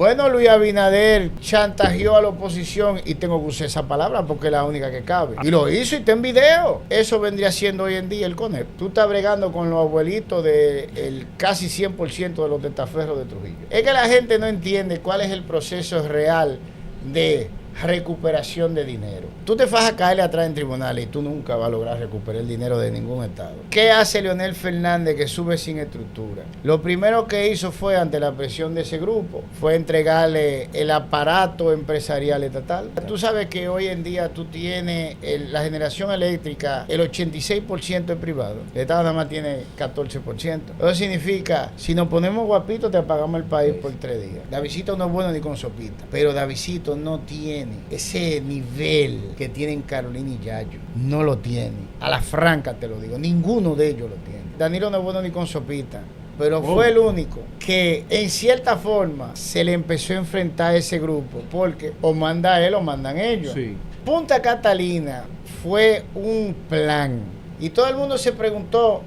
Bueno, Luis Abinader chantajeó a la oposición y tengo que usar esa palabra porque es la única que cabe. Y lo hizo y está en video. Eso vendría siendo hoy en día el CONEP. Tú estás bregando con los abuelitos del casi 100% de los testaferros de Trujillo. Es que la gente no entiende cuál es el proceso real de recuperación de dinero. Tú te vas a caerle atrás en tribunales y tú nunca vas a lograr recuperar el dinero de ningún estado. ¿Qué hace Leonel Fernández que sube sin estructura? Lo primero que hizo fue, ante la presión de ese grupo, fue entregarle el aparato empresarial estatal. Tú sabes que hoy en día tú tienes la generación eléctrica, el 86% es privado. El estado nada más tiene 14%. Eso significa, si nos ponemos guapitos, te apagamos el país por 3 días. Davidcito no es bueno ni con sopita, pero Davidcito no tiene ese nivel que tienen Carolina y Yayo. No lo tiene. A la franca te lo digo. Ninguno de ellos lo tiene. Danilo no es bueno ni con sopita, pero fue el único que en cierta forma se le empezó a enfrentar a ese grupo, porque o manda él o mandan ellos. Sí. Punta Catalina fue un plan y todo el mundo se preguntó: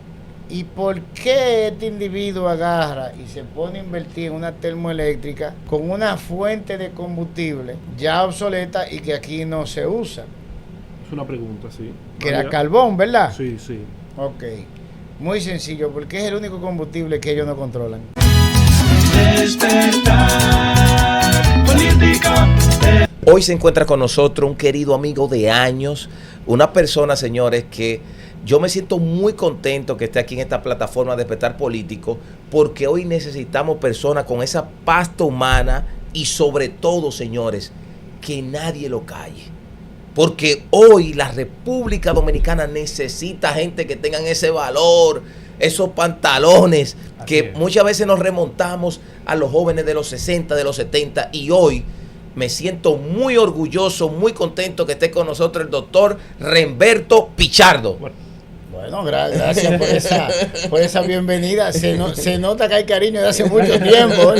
¿y por qué este individuo agarra y se pone a invertir en una termoeléctrica con una fuente de combustible ya obsoleta y que aquí no se usa? Es una pregunta, sí. Que era carbón, ¿verdad? Sí, sí. Ok. Muy sencillo, porque es el único combustible que ellos no controlan. Hoy se encuentra con nosotros un querido amigo de años, una persona, señores, que yo me siento muy contento que esté aquí en esta plataforma de Despertar Político, porque hoy necesitamos personas con esa pasta humana y sobre todo, señores, que nadie lo calle. Porque hoy la República Dominicana necesita gente que tengan ese valor, esos pantalones, que muchas veces nos remontamos a los jóvenes de los 60, de los 70, y hoy me siento muy orgulloso, muy contento que esté con nosotros el doctor Remberto Pichardo. Bueno, gracias por esa bienvenida. Se nota que hay cariño de hace mucho tiempo.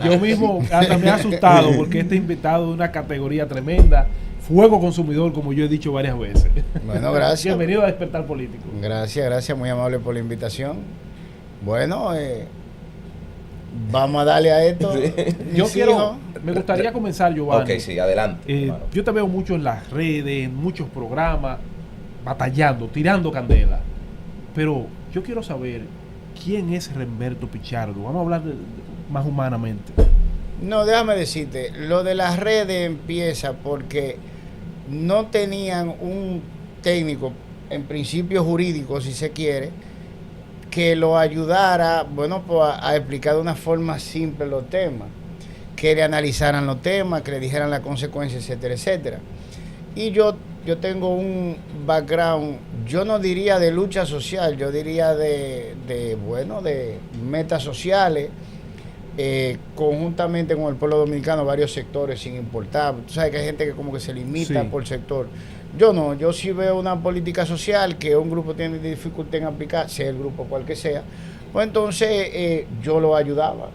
Yo mismo hasta me he asustado porque este invitado de una categoría tremenda, fuego consumidor, como yo he dicho varias veces. Bueno, gracias. Bienvenido a Despertar Político. Gracias, muy amable por la invitación. Bueno, vamos a darle a esto. Me gustaría comenzar, Giovanni. Ok, sí, adelante. Yo te veo mucho en las redes, en muchos programas, batallando, tirando candela. Pero yo quiero saber quién es Remberto Pichardo. Vamos a hablar más humanamente. No, déjame decirte, lo de las redes empieza porque no tenían un técnico, en principio jurídico, si se quiere, que lo ayudara, bueno, pues a explicar de una forma simple los temas, que le analizaran los temas, que le dijeran las consecuencias, etcétera, etcétera. Y yo tengo un background, yo no diría de lucha social, yo diría de metas sociales, conjuntamente con el pueblo dominicano, varios sectores sin importar. Tú sabes que hay gente que como que se limita por sector. Yo no, yo sí veo una política social que un grupo tiene dificultad en aplicar, sea el grupo cual que sea, pues entonces yo lo ayudaba.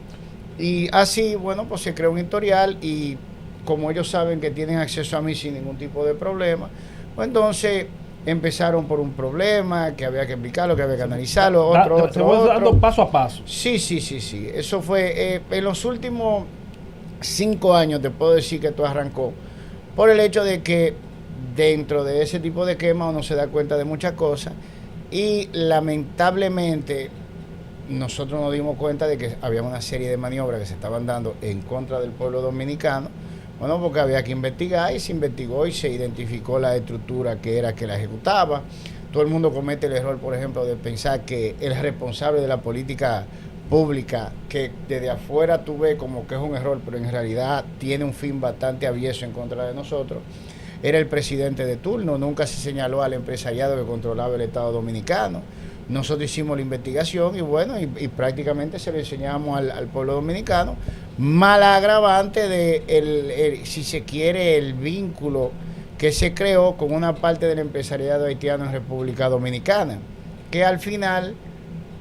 Y así, bueno, pues se creó un historial y como ellos saben que tienen acceso a mí sin ningún tipo de problema, pues entonces empezaron por un problema que había que explicarlo, que había que analizarlo, otro. Dando paso a paso. Sí. Eso fue en los últimos 5 años, te puedo decir que todo arrancó por el hecho de que dentro de ese tipo de quema uno se da cuenta de muchas cosas y lamentablemente nosotros nos dimos cuenta de que había una serie de maniobras que se estaban dando en contra del pueblo dominicano. Bueno, porque había que investigar y se investigó y se identificó la estructura que era que la ejecutaba. Todo el mundo comete el error, por ejemplo, de pensar que el responsable de la política pública, que desde afuera tú ves como que es un error, pero en realidad tiene un fin bastante avieso en contra de nosotros, era el presidente de turno. Nunca se señaló al empresariado que controlaba el Estado Dominicano. Nosotros hicimos la investigación y bueno, y prácticamente se le enseñamos al pueblo dominicano, mal agravante de, si se quiere, el vínculo que se creó con una parte del empresariado haitiano en República Dominicana, que al final,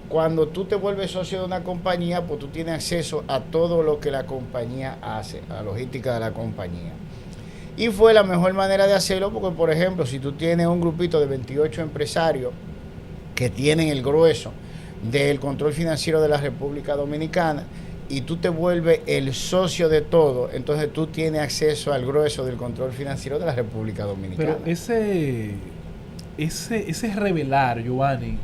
cuando tú te vuelves socio de una compañía, pues tú tienes acceso a todo lo que la compañía hace, a la logística de la compañía. Y fue la mejor manera de hacerlo porque, por ejemplo, si tú tienes un grupito de 28 empresarios que tienen el grueso del control financiero de la República Dominicana y tú te vuelves el socio de todo, entonces tú tienes acceso al grueso del control financiero de la República Dominicana. Pero ese revelar, Giovanni,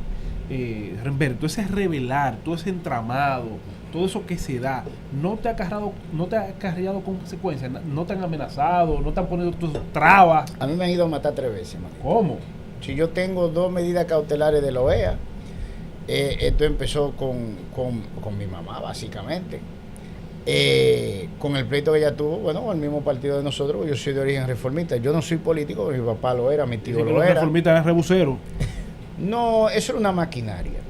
Remberto, ese revelar, todo ese entramado, todo eso que se da, no te ha acarreado consecuencias, no te han amenazado, no te han ponido tus trabas. A mí me han ido a matar 3 veces, man. ¿Cómo? Si yo tengo 2 medidas cautelares de la OEA, esto empezó con mi mamá, básicamente. Con el pleito que ella tuvo, bueno, con el mismo partido de nosotros, yo soy de origen reformista. Yo no soy político, mi papá lo era, mi tío Dice que lo los era. reformistas eran rebuceros. No, eso era una maquinaria.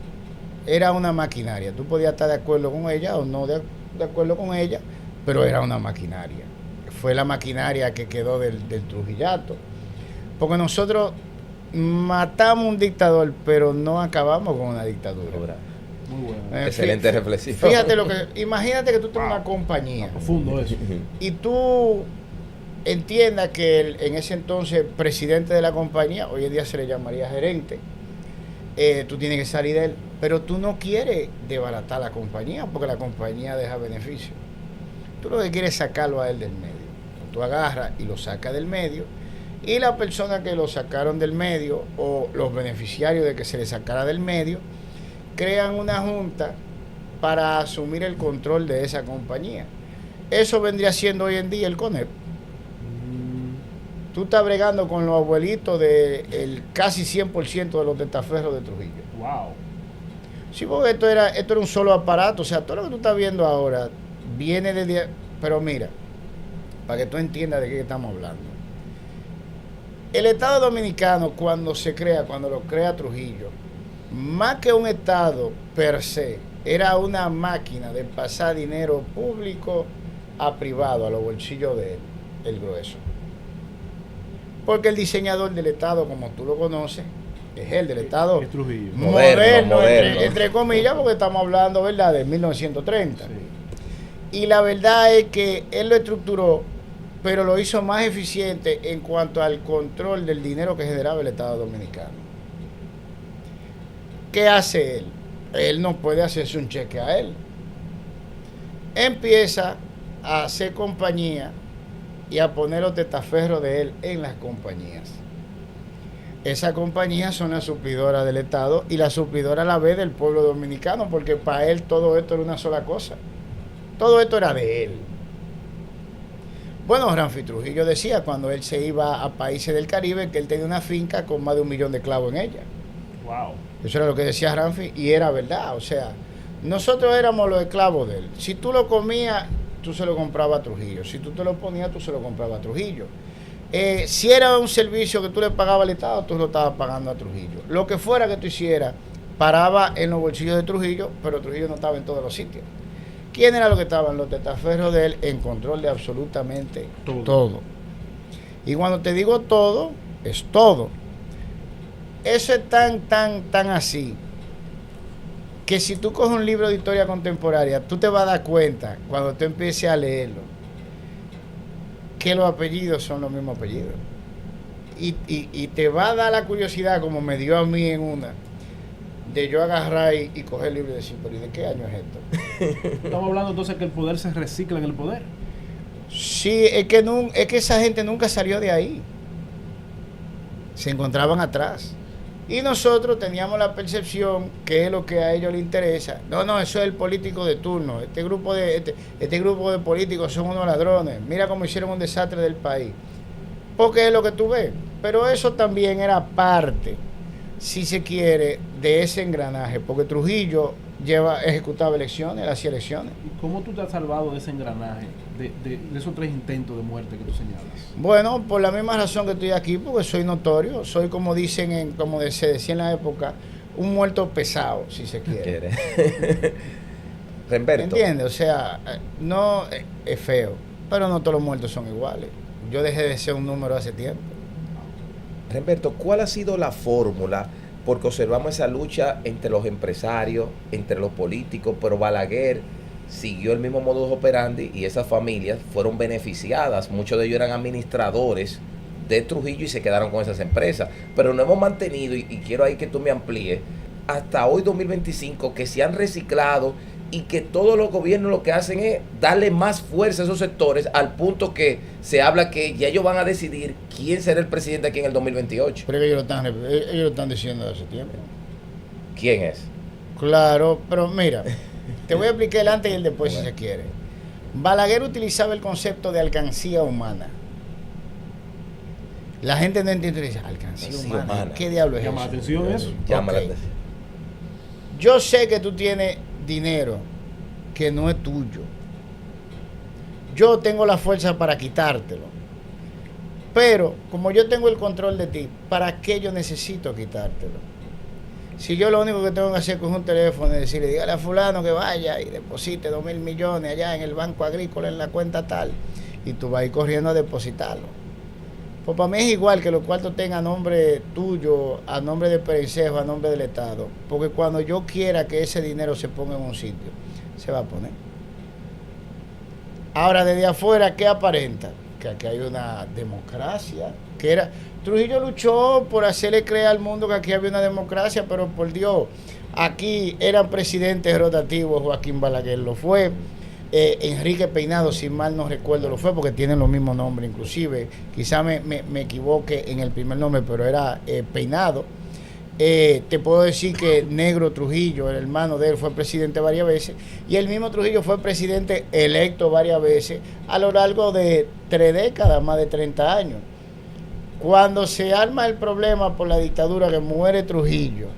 Era una maquinaria. Tú podías estar de acuerdo con ella o no de acuerdo con ella, pero era una maquinaria. Fue la maquinaria que quedó del Trujillato. Porque nosotros matamos un dictador, pero no acabamos con una dictadura. Muy bueno. Excelente reflexión. Fíjate imagínate que tú tienes una compañía Profundo eso. y tú entiendas que en ese entonces presidente de la compañía, hoy en día se le llamaría gerente, tú tienes que salir de él, pero tú no quieres desbaratar la compañía porque la compañía deja beneficio. Tú lo que quieres es sacarlo a él del medio. Tú agarras y lo sacas del medio, y la persona que lo sacaron del medio o los beneficiarios de que se le sacara del medio crean una junta para asumir el control de esa compañía. Eso vendría siendo hoy en día el CONEP. Tú estás bregando con los abuelitos del casi 100% de los testaferros de Trujillo. Wow. Sí, porque esto era un solo aparato. O sea, todo lo que tú estás viendo ahora viene de... Pero mira, para que tú entiendas de qué estamos hablando. El Estado Dominicano, cuando lo crea Trujillo, más que un Estado per se, era una máquina de pasar dinero público a privado, a los bolsillos de él, el grueso. Porque el diseñador del Estado, como tú lo conoces, es el del Estado Es Trujillo. Moderno. Entre comillas, porque estamos hablando, ¿verdad?, de 1930. Sí. Y la verdad es que él lo estructuró, pero lo hizo más eficiente en cuanto al control del dinero que generaba el Estado Dominicano. ¿Qué hace él? Él no puede hacerse un cheque a él. Empieza a hacer compañía y a poner los testaferros de él en las compañías. Esas compañías son las suplidoras del Estado y la suplidora a la vez del pueblo dominicano, porque para él todo esto era una sola cosa. Todo esto era de él. Bueno, Ramfi Trujillo decía cuando él se iba a países del Caribe que él tenía una finca con más de 1 millón de clavos en ella. Wow. Eso era lo que decía Ramfi y era verdad. O sea, nosotros éramos los esclavos de él. Si tú lo comías, tú se lo comprabas a Trujillo. Si tú te lo ponías, tú se lo comprabas a Trujillo. Si era un servicio que tú le pagabas al Estado, tú lo estabas pagando a Trujillo. Lo que fuera que tú hicieras, paraba en los bolsillos de Trujillo, pero Trujillo no estaba en todos los sitios. ¿Quién era lo que estaban? Los testaferros de él en control de absolutamente todo. Y cuando te digo todo, es todo. Eso es tan así, que si tú coges un libro de historia contemporánea, tú te vas a dar cuenta, cuando tú empieces a leerlo, que los apellidos son los mismos apellidos. Y te va a dar la curiosidad, como me dio a mí en una, de yo agarrar y coger el libro y decir, pero ¿y de qué año es esto? Estamos hablando entonces que el poder se recicla en el poder. Sí, es que esa gente nunca salió de ahí. Se encontraban atrás. Y nosotros teníamos la percepción que es lo que a ellos les interesa. No, eso es el político de turno. Este grupo de políticos son unos ladrones. Mira cómo hicieron un desastre del país. Porque es lo que tú ves. Pero eso también era parte, si se quiere, de ese engranaje. Porque Trujillo ejecutaba elecciones, él hacía elecciones. ¿Y cómo tú te has salvado de ese engranaje, de esos 3 intentos de muerte que tú señalas? Bueno, por la misma razón que estoy aquí, porque soy notorio, soy como dicen, como se decía en la época, un muerto pesado, si se quiere. Remberto. ¿Entiendes? O sea, no es feo, pero no todos los muertos son iguales. Yo dejé de ser un número hace tiempo. Remberto, ¿cuál ha sido la fórmula? Porque observamos esa lucha entre los empresarios, entre los políticos, pero Balaguer siguió el mismo modus operandi y esas familias fueron beneficiadas. Muchos de ellos eran administradores de Trujillo y se quedaron con esas empresas. Pero no hemos mantenido, y quiero ahí que tú me amplíes, hasta hoy 2025, que se han reciclado y que todos los gobiernos lo que hacen es darle más fuerza a esos sectores al punto que se habla que ya ellos van a decidir quién será el presidente aquí en el 2028. Pero ellos lo están diciendo hace tiempo. ¿Quién es? Claro, pero mira, te voy a explicar el antes y el después si se quiere. Balaguer utilizaba el concepto de alcancía humana. La gente no entiende, dice, alcancía humana. ¿Qué diablo es eso? Llama la atención eso. Llama la Ok. atención. Yo sé que tú tienes dinero que no es tuyo. Yo tengo la fuerza para quitártelo. Pero, como yo tengo el control de ti, ¿para qué yo necesito quitártelo? Si yo lo único que tengo que hacer con un teléfono es decirle, dígale a fulano que vaya y deposite 2.000 millones allá en el Banco Agrícola en la cuenta tal, y tú vas a ir corriendo a depositarlo. Pues para mí es igual que los cuartos tengan a nombre tuyo, a nombre de Perencejo, a nombre del Estado, porque cuando yo quiera que ese dinero se ponga en un sitio, se va a poner. Ahora, desde afuera, ¿qué aparenta? Que aquí hay una democracia, que era... Trujillo luchó por hacerle creer al mundo que aquí había una democracia, pero por Dios, aquí eran presidentes rotativos, Joaquín Balaguer lo fue, Enrique Peinado, si mal no recuerdo, lo fue, porque tienen los mismos nombres, inclusive, quizá me equivoque en el primer nombre, pero era Peinado. Te puedo decir que Negro Trujillo, el hermano de él, fue presidente varias veces, y el mismo Trujillo fue presidente electo varias veces a lo largo de 3 décadas, más de 30 años. Cuando se arma el problema por la dictadura, que muere Trujillo,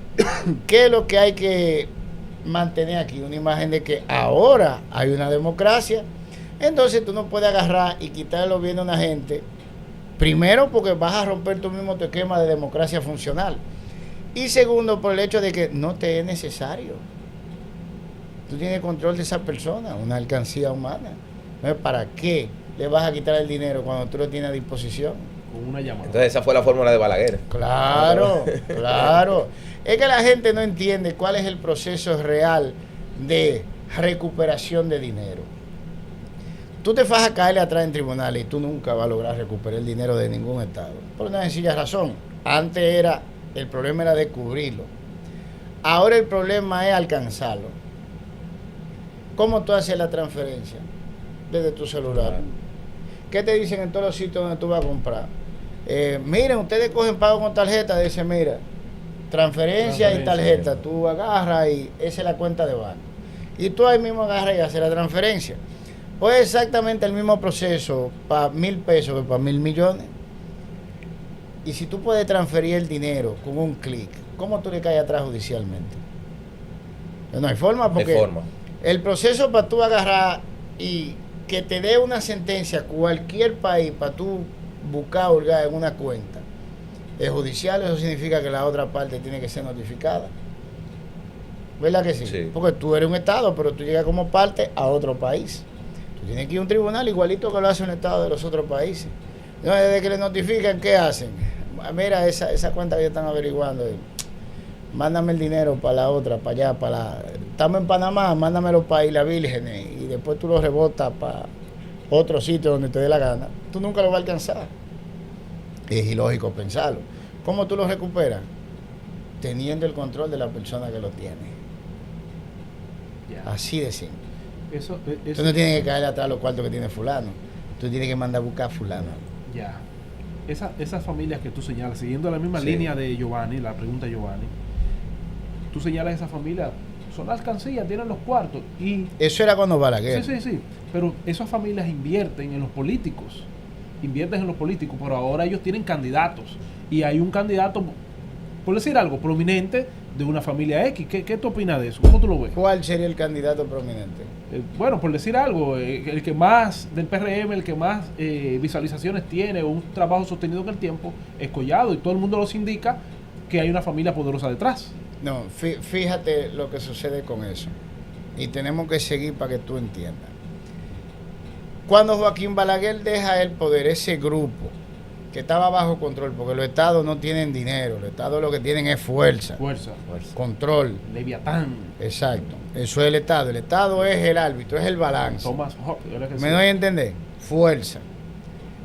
¿qué es lo que hay que mantener aquí? Una imagen de que ahora hay una democracia. Entonces tú no puedes agarrar y quitarle los bienes a una gente, primero porque vas a romper tú mismo tu esquema de democracia funcional, y segundo por el hecho de que no te es necesario. Tú tienes control de esa persona, una alcancía humana. Entonces, ¿para qué le vas a quitar el dinero cuando tú lo tienes a disposición? Con una llamada. Entonces esa fue la fórmula de Balaguer. Claro, claro. Es que la gente no entiende cuál es el proceso real de recuperación de dinero. Tú te vas a caerle atrás en tribunales y tú nunca vas a lograr recuperar el dinero de ningún estado. Por una sencilla razón. Antes el problema era descubrirlo. Ahora el problema es alcanzarlo. ¿Cómo tú haces la transferencia? Desde tu celular. ¿Qué te dicen en todos los sitios donde tú vas a comprar? Miren, ustedes cogen pago con tarjeta, dice, mira, transferencia y tarjeta, tú agarras y esa es la cuenta de banco. Y tú ahí mismo agarras y haces la transferencia. Pues exactamente el mismo proceso para 1.000 pesos que para 1.000 millones. Y si tú puedes transferir el dinero con un clic, ¿cómo tú le caes atrás judicialmente? No hay forma, porque el proceso para tú agarrar y que te dé una sentencia cualquier país para tú buscar hurgar en una cuenta es judicial. Eso significa que la otra parte tiene que ser notificada, ¿verdad que sí? Sí. Porque tú eres un estado, pero tú llegas como parte a otro país. Tú tienes que ir a un tribunal igualito que lo hace un estado de los otros países. Entonces, desde que le notifican, ¿qué hacen? Mira, esa cuenta que están averiguando, mándame el dinero para la otra, para allá, estamos en Panamá, mándamelo para Isla Vírgenes, y después tú lo rebotas para otro sitio donde te dé la gana. Tú nunca lo vas a alcanzar. Es ilógico pensarlo. ¿Cómo tú lo recuperas? Teniendo el control de la persona que lo tiene. Ya. Así de simple. Eso, Tú no tienes que caerle atrás los cuartos que tiene fulano. Tú tienes que mandar a buscar a fulano. Ya. Esas familias que tú señalas, siguiendo la misma Sí. línea de Giovanni, la pregunta de Giovanni, tú señalas esas familias, son alcancías, tienen los cuartos y... Eso era cuando Balaguer. Sí, pero esas familias invierten en los políticos, pero ahora ellos tienen candidatos y hay un candidato, por decir algo, prominente de una familia X. ¿Qué tú opinas de eso? ¿Cómo tú lo ves? ¿Cuál sería el candidato prominente? Bueno, por decir algo, el que más del PRM, el que más visualizaciones tiene, un trabajo sostenido en el tiempo, es Collado, y todo el mundo los indica que hay una familia poderosa detrás. No, fíjate lo que sucede con eso. Y tenemos que seguir para que tú entiendas. Cuando Joaquín Balaguer deja el poder, ese grupo que estaba bajo control, porque los estados no tienen dinero, los estados lo que tienen es fuerza, control, Leviatán, exacto, eso es el estado es el árbitro, es el balance. Thomas Hobbes, ¿Me doy a entender? Fuerza.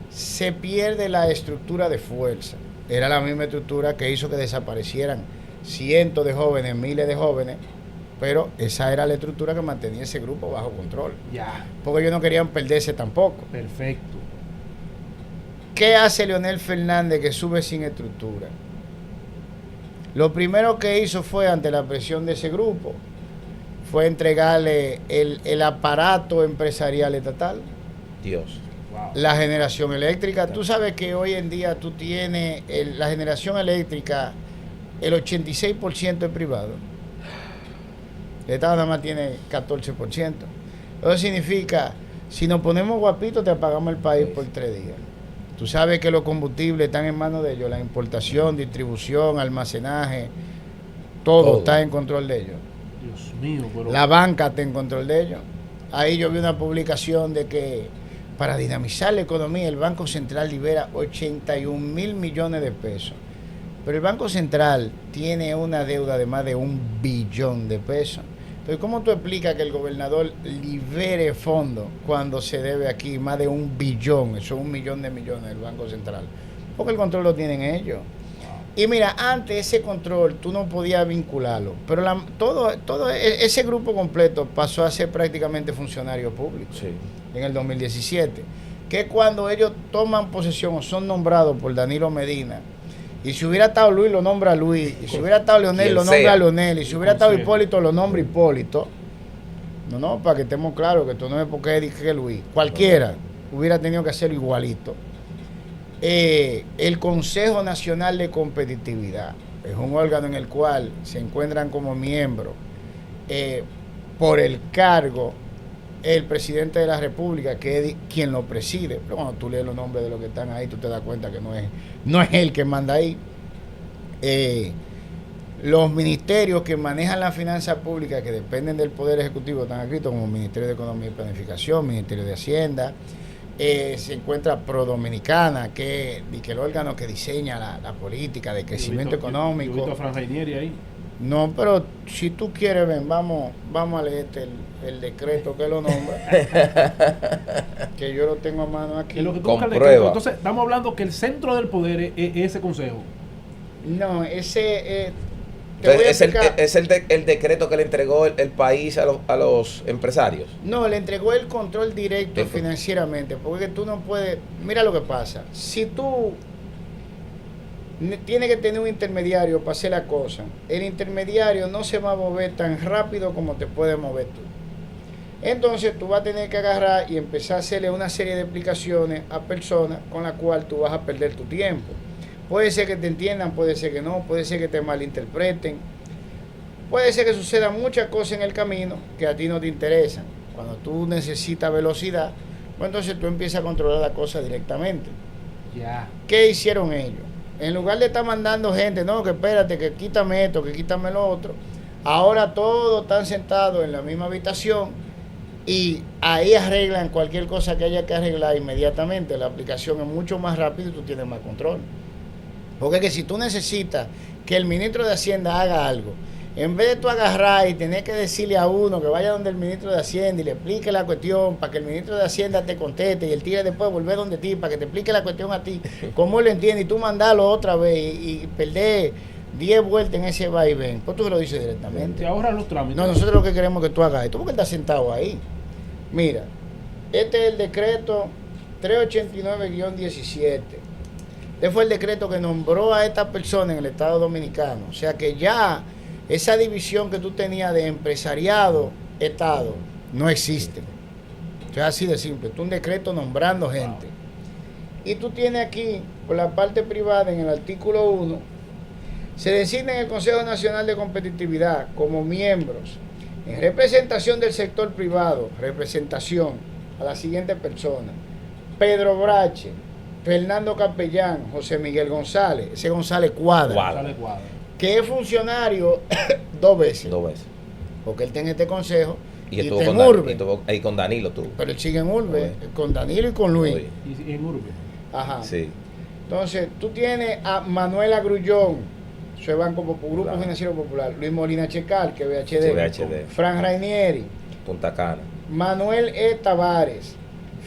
Se pierde la estructura de fuerza. Era la misma estructura que hizo que desaparecieran cientos de jóvenes, miles de jóvenes, pero esa era la estructura que mantenía ese grupo bajo control. Ya, Porque ellos no querían perderse tampoco. perfecto. ¿Qué hace Leonel Fernández que sube sin estructura? Lo primero que hizo fue, ante la presión de ese grupo, fue entregarle el aparato empresarial estatal, Dios. Wow. la generación eléctrica. Tú sabes que hoy en día tú tienes la generación eléctrica, el 86% es privado. El Estado nada más tiene 14%. Eso significa, si nos ponemos guapitos, te apagamos el país por 3 días. Tú sabes que los combustibles están en manos de ellos, la importación, distribución, almacenaje, todo está en control de ellos. Dios mío, pero... La banca está en control de ellos. Ahí yo vi una publicación de que para dinamizar la economía el Banco Central libera 81.000 millones de pesos. Pero el Banco Central tiene una deuda de más de 1 billón de pesos. Entonces, ¿cómo tú explicas que el gobernador libere fondos cuando se debe aquí más de 1 billón? Eso es 1 millón de millones del Banco Central. Porque el control lo tienen ellos. Y mira, antes ese control tú no podías vincularlo, pero todo ese grupo completo pasó a ser prácticamente funcionario público Sí. en el 2017, que cuando ellos toman posesión o son nombrados por Danilo Medina, y si hubiera estado Luis lo nombra Luis, y si hubiera estado Leonel Quien lo nombra sea. Leonel, y si hubiera estado Consejo. Hipólito lo nombra Hipólito. No, para que estemos claros que esto no es porque dije Luis, cualquiera hubiera tenido que hacerlo igualito. El Consejo Nacional de Competitividad es un órgano en el cual se encuentran como miembros por el cargo el presidente de la República, que es quien lo preside. Pero cuando tú lees los nombres de los que están ahí, tú te das cuenta que no es él que manda ahí. Los ministerios que manejan la finanza pública, que dependen del Poder Ejecutivo, están escritos como Ministerio de Economía y Planificación, Ministerio de Hacienda. Se encuentra Pro Dominicana, que es el órgano que diseña la política de crecimiento económico. Yo he visto a Fran Rainieri ahí. No, pero si tú quieres, ven, vamos a leerte el decreto que lo nombra. Que yo lo tengo a mano aquí. En lo que tú Con buscas el prueba. decreto. Entonces, estamos hablando que el centro del poder es ese consejo. No, ese... Entonces, es el decreto que le entregó el país a los empresarios. No, le entregó el control directo Eso. financieramente, porque tú no puedes... Mira lo que pasa. Si tú tienes que tener un intermediario para hacer la cosa, el intermediario no se va a mover tan rápido como te puedes mover tú. Entonces tú vas a tener que agarrar y empezar a hacerle una serie de explicaciones a personas con las cuales tú vas a perder tu tiempo. Puede ser que te entiendan, puede ser que no, puede ser que te malinterpreten, puede ser que sucedan muchas cosas en el camino que a ti no te interesan. Cuando tú necesitas velocidad, pues entonces tú empiezas a controlar la cosa directamente. Ya. ¿Qué hicieron ellos? En lugar de estar mandando gente, no, que espérate, que quítame esto, que quítame lo otro, ahora todos están sentados en la misma habitación y ahí arreglan cualquier cosa que haya que arreglar inmediatamente. La aplicación es mucho más rápida y tú tienes más control. Porque que si tú necesitas que el ministro de Hacienda haga algo, en vez de tú agarrar y tener que decirle a uno que vaya donde el ministro de Hacienda y le explique la cuestión para que el ministro de Hacienda te conteste y el tigre después volver donde ti para que te explique la cuestión a ti, cómo él lo entiende, y tú mandarlo otra vez y perder 10 vueltas en ese vaivén, pues tú lo dices directamente. Te ahorran los trámites. No, nosotros lo que queremos es que tú hagas esto, porque estás sentado ahí. Mira, este es el decreto 389-17. Este fue el decreto que nombró a esta persona en el Estado Dominicano. O sea que ya esa división que tú tenías de empresariado-Estado no existe. O sea, así de simple. Tú un decreto nombrando gente. Y tú tienes aquí, por la parte privada, en el artículo 1, se designa en el Consejo Nacional de Competitividad como miembros en representación del sector privado, representación a la siguiente persona: Pedro Brache, Fernando Capellán, José Miguel González, ese González Cuadra, Sale cuadra. que es funcionario 2 veces, 2 veces. porque él está en este consejo Y y estuvo está en con, Urbe, y estuvo ahí con Danilo, tú. pero él sigue en Urbe, con Danilo y con Luis. Oye, Y en Urbe. Ajá. sí. Entonces, tú tienes a Manuela Grullón, eso es Banco Grupo Claro. Financiero Popular, Luis Molina Checal, que es Sí, VHD, VHD. Fran Rainieri, Punta Cana. Manuel E. Tavares,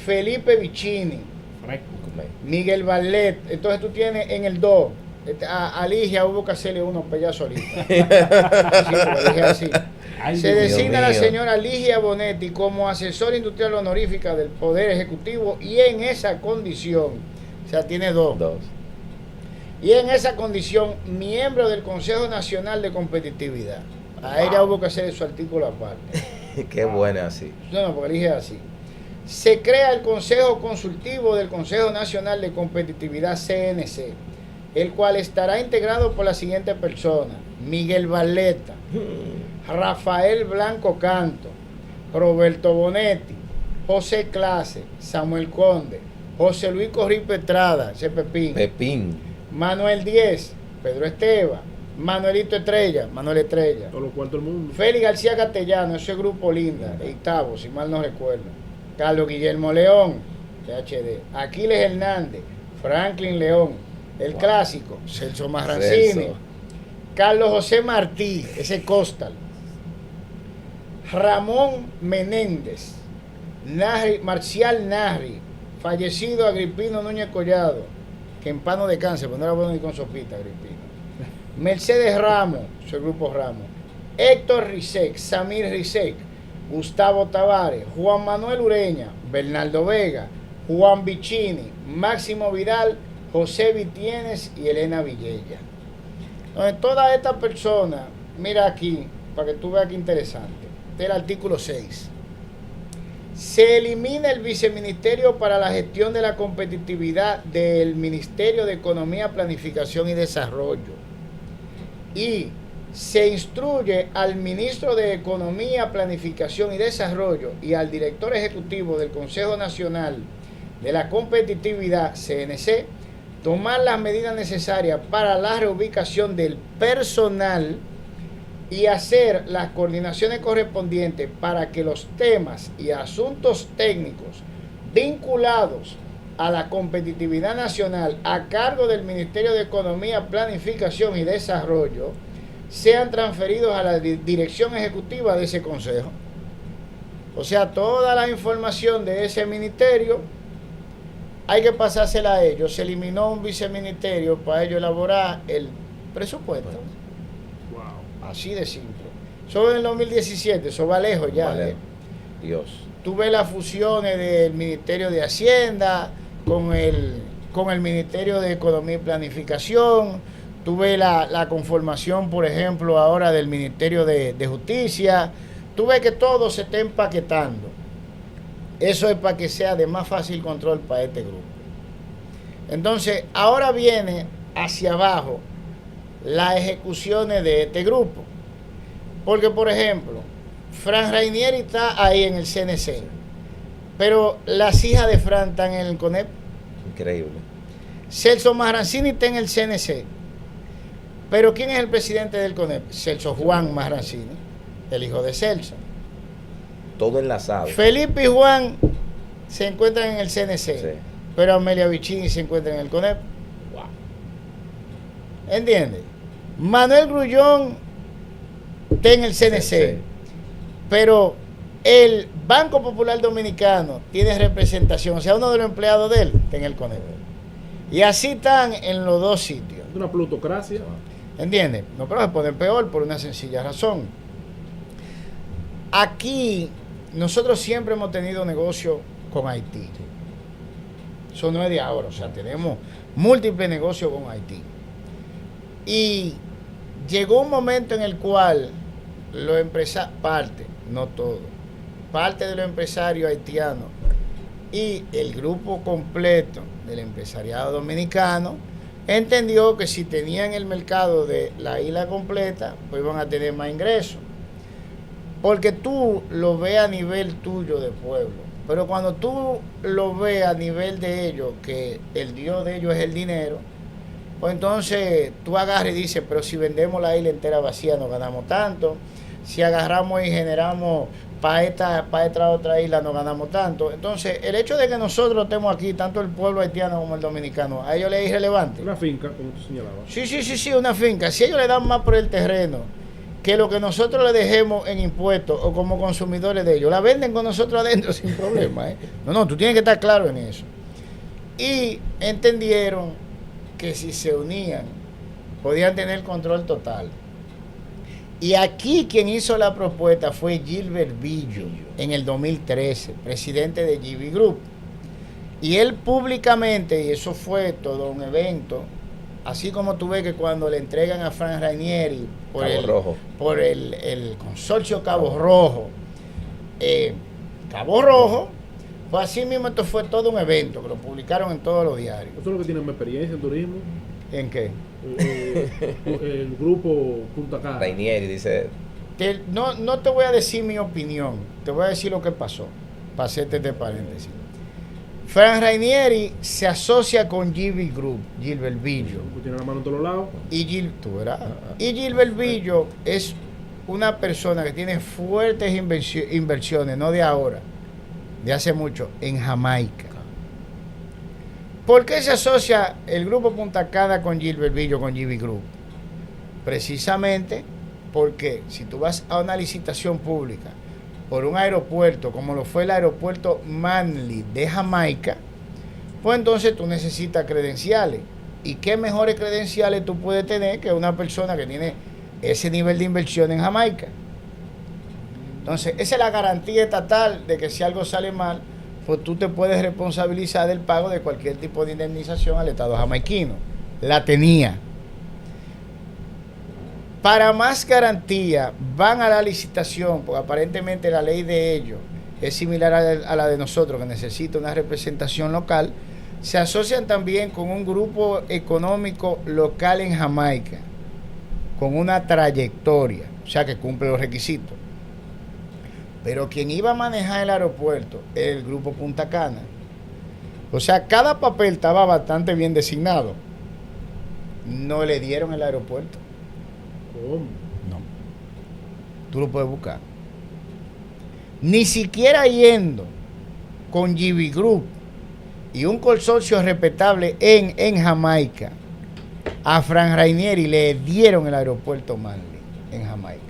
Felipe Vicini, Fresco. Miguel Barlet. Entonces tú tienes en el 2, a Ligia hubo que hacerle unos pellazos ahorita. Sí, porque Ligia es así. Ay, Se Dios designa a la mío. señora Ligia Bonetti como asesora industrial honorífica del Poder Ejecutivo y en esa condición, o sea, tiene dos. Y en esa condición, miembro del Consejo Nacional de Competitividad. A ella hubo que hacer su artículo aparte. Qué buena así. No, porque elige así. Se crea el Consejo Consultivo del Consejo Nacional de Competitividad CNC, el cual estará integrado por las siguientes personas: Miguel Barletta, Rafael Blanco Canto, Roberto Bonetti, José Clase, Samuel Conde, José Luis Corripe Estrada, ese Pepín, Pepín. Manuel Díez, Pedro Esteban, Manuelito Estrella, Manuel Estrella, Todos los cuartos del mundo. Félix García Castellano, ese grupo Linda, octavo, si mal no recuerdo, Carlos Guillermo León, PhD, Aquiles Hernández, Franklin León, el clásico, Celso Marrancini, Celso. Carlos José Martí, ese Costal, Ramón Menéndez, Marcial Narri, fallecido Agripino Núñez Collado, que en pano de cáncer, pero no era bueno ni con sopita, Agripino. Mercedes Ramos, su grupo Ramos, Héctor Rizek, Samir Rizek, Gustavo Tavares, Juan Manuel Ureña, Bernardo Vega, Juan Vicini, Máximo Vidal, José Vitienes y Elena Villella. Entonces, todas estas personas, mira aquí, para que tú veas qué interesante, del artículo 6. Se elimina el viceministerio para la gestión de la competitividad del Ministerio de Economía, Planificación y Desarrollo. Y se instruye al ministro de Economía, Planificación y Desarrollo y al director ejecutivo del Consejo Nacional de la Competitividad, CNC, tomar las medidas necesarias para la reubicación del personal y hacer las coordinaciones correspondientes para que los temas y asuntos técnicos vinculados a la competitividad nacional a cargo del Ministerio de Economía, Planificación y Desarrollo sean transferidos a la dirección ejecutiva de ese consejo. O sea, toda la información de ese ministerio hay que pasársela a ellos. Se eliminó un viceministerio para ellos elaborar el presupuesto. Wow. Así de simple. Eso en el 2017, eso va lejos ya. Vale. Dios. Tú ves las fusiones del Ministerio de Hacienda con el Ministerio de Economía y Planificación. Tú ves la conformación, por ejemplo, ahora del Ministerio de Justicia. Tú ves que todo se está empaquetando. Eso es para que sea de más fácil control para este grupo. Entonces, ahora viene hacia abajo las ejecuciones de este grupo. Porque, por ejemplo, Fran Rainieri está ahí en el CNC, pero las hijas de Fran están en el CONEP. Increíble. Celso Marrancini está en el CNC, pero ¿quién es el presidente del CONEP? Celso Juan Marrancini, el hijo de Celso. Todo enlazado. Felipe y Juan se encuentran en el CNC, Sí. pero Amelia Vicini se encuentra en el CONEP. Wow. ¿Entiendes? Manuel Grullón está en el CNC, Sí. pero el Banco Popular Dominicano tiene representación, o sea, uno de los empleados de él está en el CONEP. Y así están en los dos sitios. Es una plutocracia. ¿Entiendes? No, pero se pone peor por una sencilla razón. Aquí nosotros siempre hemos tenido negocio con Haití. Eso no es de ahora, o sea, tenemos múltiples negocios con Haití. Y llegó un momento en el cual los empresarios, no todo, parte de los empresarios haitianos y el grupo completo del empresariado dominicano entendió que si tenían el mercado de la isla completa, pues iban a tener más ingresos. Porque tú lo ves a nivel tuyo de pueblo, pero cuando tú lo ves a nivel de ellos, que el Dios de ellos es el dinero, pues entonces tú agarras y dices, pero si vendemos la isla entera vacía no ganamos tanto, si agarramos y generamos para esta otra isla no ganamos tanto. Entonces el hecho de que nosotros estemos aquí, tanto el pueblo haitiano como el dominicano, a ellos les es irrelevante. Una finca, como tú señalabas. Sí, una finca. Si ellos le dan más por el terreno que lo que nosotros le dejemos en impuestos o como consumidores de ellos, la venden con nosotros adentro sin problema, ¿eh? No, tú tienes que estar claro en eso. Y entendieron que si se unían podían tener control total. Y aquí quien hizo la propuesta fue Gilbert Billo en el 2013, presidente de GB Group. Y él públicamente, y eso fue todo un evento, así como tú ves que cuando le entregan a Frank Rainieri por el consorcio Cabo Rojo, pues así mismo esto fue todo un evento, que lo publicaron en todos los diarios. ¿Eso es lo que tienen experiencia en turismo? ¿En qué? El grupo Punta Cana. Rainieri dice... No te voy a decir mi opinión, te voy a decir lo que pasó, para hacerte este paréntesis. Frank Rainieri se asocia con GB Group, Gilbert Billo. Tiene la mano en todos lados. Y Gilbert Billo es una persona que tiene fuertes inversiones, no de ahora, de hace mucho, en Jamaica. ¿Por qué se asocia el grupo Punta Cana con Gilbert Billo, con GB Group? Precisamente porque si tú vas a una licitación pública por un aeropuerto, como lo fue el aeropuerto Manly de Jamaica, pues entonces tú necesitas credenciales. ¿Y qué mejores credenciales tú puedes tener que una persona que tiene ese nivel de inversión en Jamaica? Entonces, esa es la garantía estatal de que si algo sale mal, pues tú te puedes responsabilizar del pago de cualquier tipo de indemnización al Estado jamaiquino. La tenía. Para más garantía, van a la licitación, porque aparentemente la ley de ellos es similar a la de nosotros, que necesita una representación local. Se asocian también con un grupo económico local en Jamaica, con una trayectoria, o sea que cumple los requisitos. Pero quien iba a manejar el aeropuerto era el grupo Punta Cana. O sea, cada papel estaba bastante bien designado. No le dieron el aeropuerto. ¿Cómo? No. Tú lo puedes buscar. Ni siquiera yendo con GB Group y un consorcio respetable en Jamaica, a Frank Rainieri le dieron el aeropuerto Manly en Jamaica.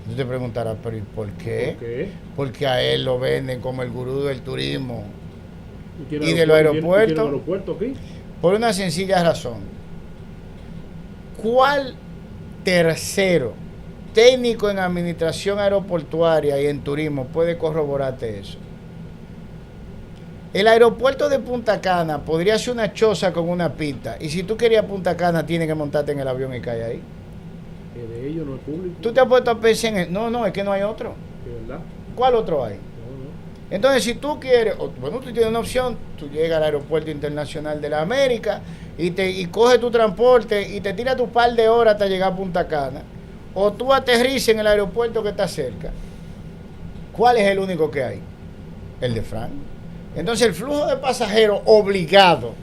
Tú te preguntarás, ¿pero por qué? ¿Por qué? Porque a él lo venden como el gurú del turismo ¿Y de los aeropuertos. ¿Tiene aeropuerto aquí? Por una sencilla razón. ¿Cuál tercero técnico en administración aeroportuaria y en turismo puede corroborarte eso? El aeropuerto de Punta Cana podría ser una choza con una pista, y si tú querías Punta Cana tienes que montarte en el avión y caer ahí. Que de ellos no es público. Tú te has puesto a pensar en no, es que no hay otro. ¿De verdad? ¿Cuál otro hay? No. Entonces, si tú quieres, bueno, tú tienes una opción, tú llegas al Aeropuerto Internacional de la América y coges tu transporte y te tiras tu par de horas hasta llegar a Punta Cana, o tú aterrizas en el aeropuerto que está cerca. ¿Cuál es el único que hay? El de Frank. Entonces, el flujo de pasajeros obligado,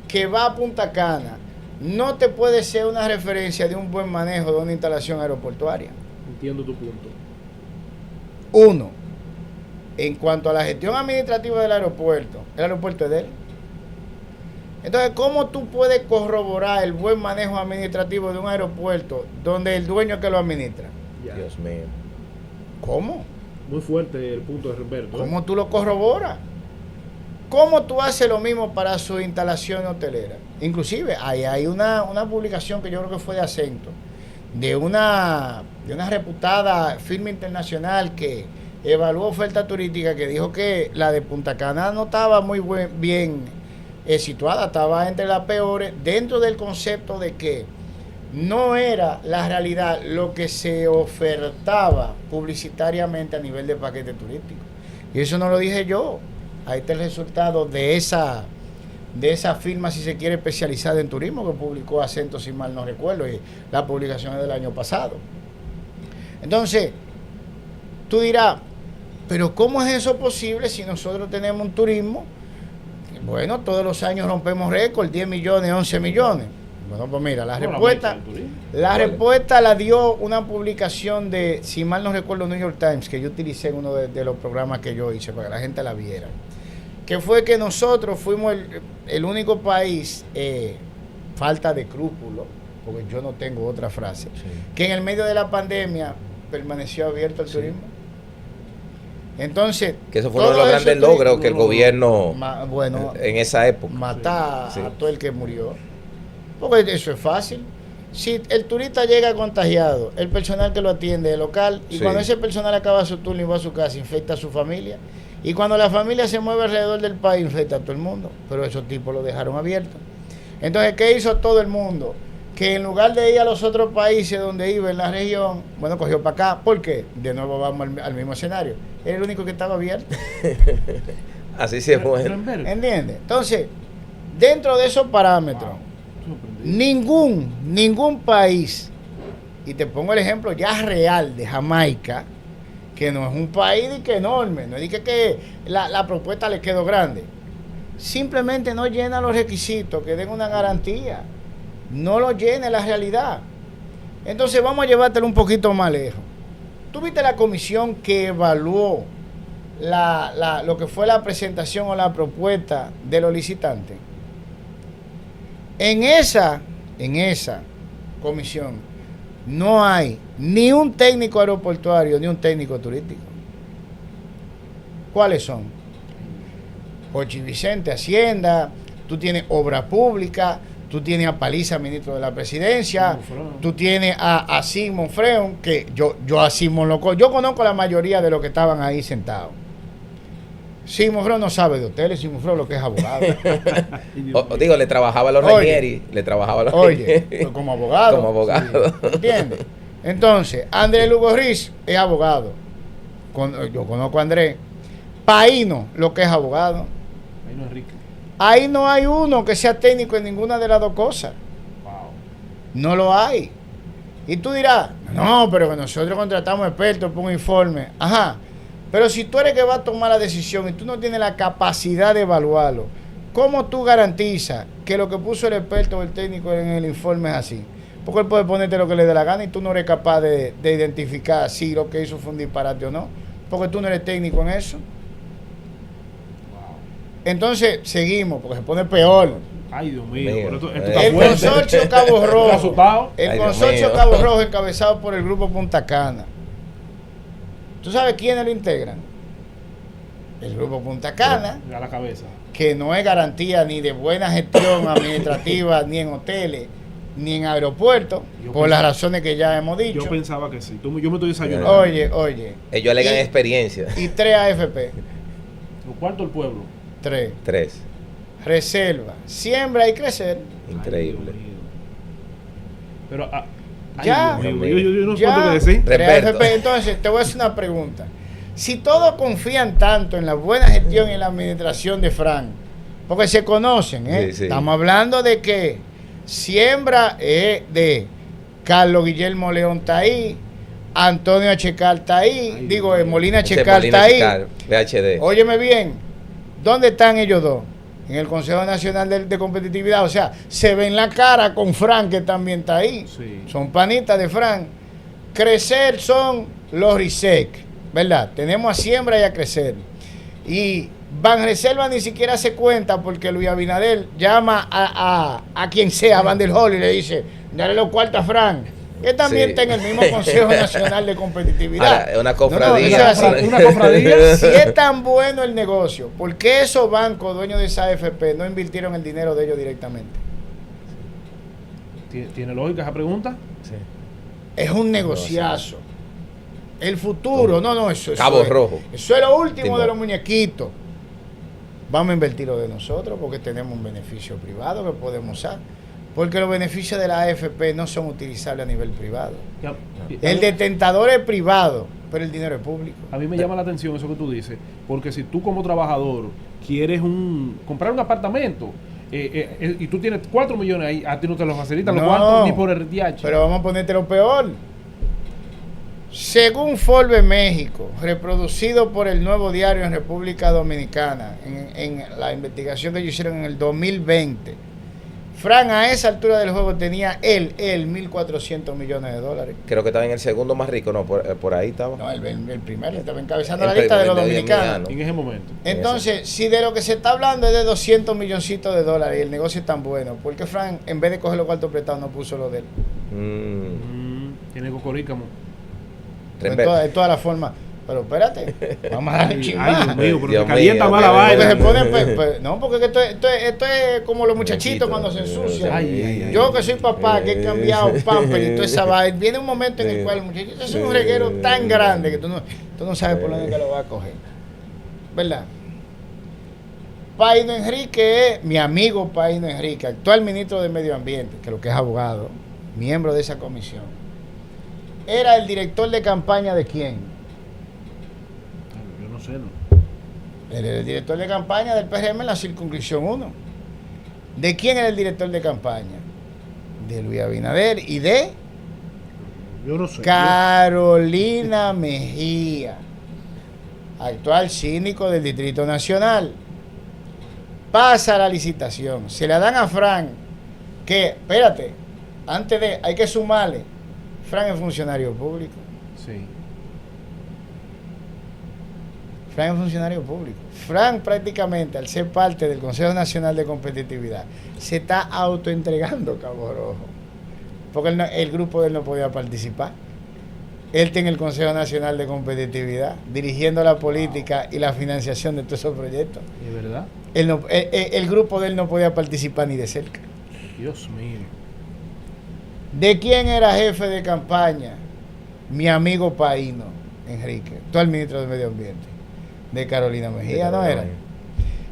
que va a Punta Cana, no te puede ser una referencia de un buen manejo de una instalación aeroportuaria. Entiendo tu punto. Uno, en cuanto a la gestión administrativa del aeropuerto, el aeropuerto es de él. Entonces, ¿cómo tú puedes corroborar el buen manejo administrativo de un aeropuerto donde el dueño es que lo administra? Ya. Dios mío. ¿Cómo? Muy fuerte el punto de Roberto. ¿Cómo tú lo corroboras? ¿Cómo tú haces lo mismo para su instalación hotelera? Inclusive, hay una publicación que yo creo que fue de Acento, de una reputada firma internacional que evaluó oferta turística, que dijo que la de Punta Cana no estaba muy bien situada, estaba entre las peores, dentro del concepto de que no era la realidad lo que se ofertaba publicitariamente a nivel de paquete turístico. Y eso no lo dije yo. Ahí está el resultado de esa firma, si se quiere, especializada en turismo, que publicó Acento, si mal no recuerdo, y la publicación es del año pasado. Entonces, tú dirás, pero ¿cómo es eso posible si nosotros tenemos un turismo? Bueno, todos los años rompemos récord, 10 millones, 11 millones. Bueno, pues mira, la respuesta la dio una publicación de, si mal no recuerdo, New York Times, que yo utilicé en uno de los programas que yo hice para que la gente la viera, que fue que nosotros fuimos el único país, falta de escrúpulo, porque yo no tengo otra frase, que en el medio de la pandemia permaneció abierto el turismo. Entonces, que eso fue uno de los grandes logros que el gobierno, en esa época, matar a todo el que murió. Porque eso es fácil. Si el turista llega contagiado, el personal que lo atiende es local, y Sí. cuando ese personal acaba su turno y va a su casa, infecta a su familia. Y cuando la familia se mueve alrededor del país, infecta a todo el mundo. Pero esos tipos lo dejaron abierto. Entonces, ¿qué hizo todo el mundo? Que en lugar de ir a los otros países donde iba en la región, bueno, cogió para acá. ¿Por qué? De nuevo vamos al mismo escenario. Era el único que estaba abierto. Así se fue. Renberg, ¿Entiendes? Entonces, dentro de esos parámetros, sorprendido. ningún país, y te pongo el ejemplo ya real de Jamaica, que no es un país de que enorme, no es de que la propuesta le quedó grande, simplemente no llena los requisitos que den una garantía, no lo llena la realidad. Entonces vamos a llevártelo un poquito más lejos. ¿Tú viste la comisión que evaluó lo que fue la presentación o la propuesta de los licitantes? En esa comisión no hay ni un técnico aeroportuario ni un técnico turístico. ¿Cuáles son? Jochi Vicente, Hacienda, tú tienes Obra Pública, tú tienes a Paliza, ministro de la Presidencia, tú tienes a Simon Freon, que yo a Simon yo conozco la mayoría de los que estaban ahí sentados. Simon Freon no sabe de hoteles, Simon Freon lo que es abogado. Digo, le trabajaba a los Oye. Ranieri, le trabajaba a los Oye, pues como abogado. Como abogado. Sí, ¿entiendes? Entonces, Andrés Lugo Riz es abogado. Yo conozco a Andrés. Paino, lo que es abogado. Ahí no, Enrique. Ahí no hay uno que sea técnico en ninguna de las dos cosas. Wow. No lo hay. Y tú dirás, no, pero que nosotros contratamos expertos por un informe. Ajá. Pero si tú eres que va a tomar la decisión y tú no tienes la capacidad de evaluarlo, ¿cómo tú garantizas que lo que puso el experto o el técnico en el informe es así? Porque él puede ponerte lo que le dé la gana y tú no eres capaz de identificar si lo que hizo fue un disparate o no, porque tú no eres técnico en eso. Entonces, seguimos, porque se pone peor. Ay, Dios mío. Mío. Pero esto El está El fuerte. consorcio Cabo ¿Estás Rojo. asustado? El Ay, Dios consorcio mío. Cabo Rojo encabezado por el grupo Punta Cana. ¿Tú sabes quiénes lo integran? El grupo Punta Cana, A la cabeza. que no es garantía ni de buena gestión administrativa, ni en hoteles, ni en aeropuertos, Yo por pensaba- las razones que ya hemos dicho. Yo pensaba que sí. Yo me estoy desayunando. Oye. Ellos alegan Y- experiencia. Y 3 AFP. Lo cuarto el pueblo. 3. 3. Reserva, siembra y crecer. Increíble. Ay, Dios mío. Pero, Ya. Dios mío, yo no sé Ya. cuánto que decir. 3 Respeto. AFP. Entonces, te voy a hacer una pregunta. Si todos confían tanto en la buena gestión y en la administración de Fran, porque se conocen, Sí, sí. Estamos hablando de que siembra es de Carlos Guillermo León está ahí, Antonio Achecal está ahí, Ay, digo, Dios. Molina Ese Achecal Molina está ahí. Chicar, VHD. Óyeme bien, ¿dónde están ellos dos? En el Consejo Nacional de Competitividad. O sea, se ven la cara con Fran, que también está ahí. Sí. Son panitas de Fran. Crecer son los RISEC, ¿verdad? Tenemos a siembra y a crecer. Y Banreserva ni siquiera se cuenta porque Luis Abinader llama a quien sea, a Van der Hol, y le dice, dale los cuartos a Fran. Que también Sí. está en el mismo Consejo Nacional de Competitividad. Ahora, es una cofradía. eso es así. Una cofradía. Si es tan bueno el negocio, ¿por qué esos bancos dueños de esa AFP no invirtieron el dinero de ellos directamente? ¿Tiene lógica esa pregunta? Sí. Es un negociazo. El futuro, eso Cabo es, Rojo. Eso es lo último Timón. de los muñequitos. Vamos a invertir lo de nosotros porque tenemos un beneficio privado que podemos usar. Porque los beneficios de la AFP no son utilizables a nivel privado. El detentador es privado, pero el dinero es público. A mí me llama la atención eso que tú dices, porque si tú como trabajador quieres comprar un apartamento y tú tienes 4 millones ahí, a ti no te lo facilitan los No, cuartos ni por el DH. Pero vamos a ponerte lo peor. Según Forbes México, reproducido por el Nuevo Diario en República Dominicana, en la investigación que ellos hicieron en el 2020, Fran a esa altura del juego tenía él 1.400 millones de dólares. Creo que estaba en el segundo más rico, no, por ahí estaba. No, el primero estaba encabezando El la lista de los primero, dominicanos. en ese momento. Entonces, si de lo que se está hablando es de 200 milloncitos de dólares y el negocio es tan bueno, ¿por qué Fran, en vez de coger los cuartos prestados, no puso lo de él? Mm. Tiene cocorícamo. En Renberg. todas las formas. Pero espérate, vamos a darle Ay, chingada. Dios mío, pero Dios se calienta mío, más la Dios mío. Porque se vaina. ponen, no, porque esto es como los muchachitos cuando se ensucian. Ay, Yo que soy papá, que he cambiado pamper y toda esa vaina, viene un momento en el cual el muchachito es un reguero tan grande que tú no sabes por dónde que lo vas a coger. ¿Verdad? Paino Enrique es mi amigo Paino Enrique, actual ministro de Medio Ambiente, que lo que es abogado, miembro de esa comisión. Era el director de campaña de quién? Yo no sé, ¿no? Él era el director de campaña del PRM en la circunscripción 1. ¿De quién era el director de campaña? De Luis Abinader y de Yo no sé. Carolina Mejía, actual síndico del Distrito Nacional. Pasa la licitación, se la dan a Fran, que, espérate, antes de, hay que sumarle, Fran es funcionario público. Sí. Fran es funcionario público. Fran prácticamente, al ser parte del Consejo Nacional de Competitividad, se está autoentregando Cabo Rojo. Porque el grupo de él no podía participar. Él está en el Consejo Nacional de Competitividad, dirigiendo la política y la financiación de todos esos proyectos. ¿Es verdad? El grupo de él no podía participar ni de cerca. Dios mío. ¿De quién era jefe de campaña? Mi amigo Paino Enrique, actual ministro de Medio Ambiente. De Carolina Mejía, ¿no era?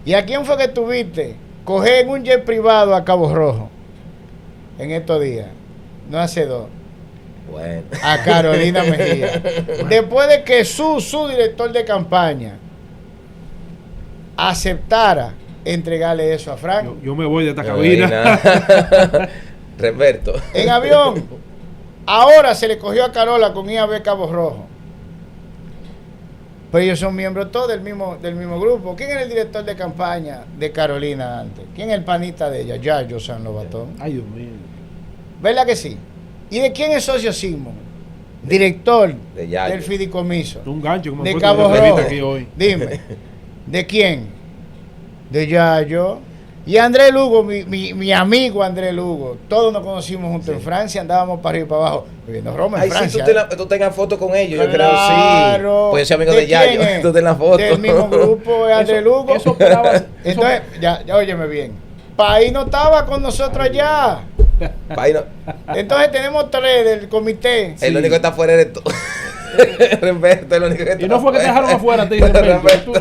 ¿Y a quién fue que tuviste? Coger en un jet privado a Cabo Rojo en estos días, no hace dos. Bueno. A Carolina Mejía. Después de que su director de campaña aceptara entregarle eso a Frank Yo me voy de esta No, cabina. Remberto. en avión. Ahora se le cogió a Carola con IAB Cabo Rojo. Pero ellos son miembros todos del mismo grupo. ¿Quién era el director de campaña de Carolina antes? ¿Quién es el panita de ella? Yayo San Lobatón. Ay, Dios mío. ¿Verdad que sí? ¿Y de quién es socio Simón? Director De Yayo. del fideicomiso. Un gancho que me De encuentro Cabo en la entrevista Rojo. aquí hoy. Dime, ¿de quién? De Yayo. Y Andrés Lugo, mi amigo Andrés Lugo. Todos nos conocimos juntos en Francia, andábamos para arriba y para abajo, bebiendo Roma en Ay, Francia. sí, tú tengas foto con ellos, yo creo, Claro. sí. Pues yo soy amigo de quién Yayo, es? tú ten la foto. Del mismo grupo de Andrés Lugo. Eso operaba. Entonces, ya óyeme bien. País no estaba con nosotros allá. Paino, Entonces tenemos tres del comité. el único que está afuera eres tú. Remberto, el único que está Y no fue que te dejaron afuera, te Pero dije, Remberto.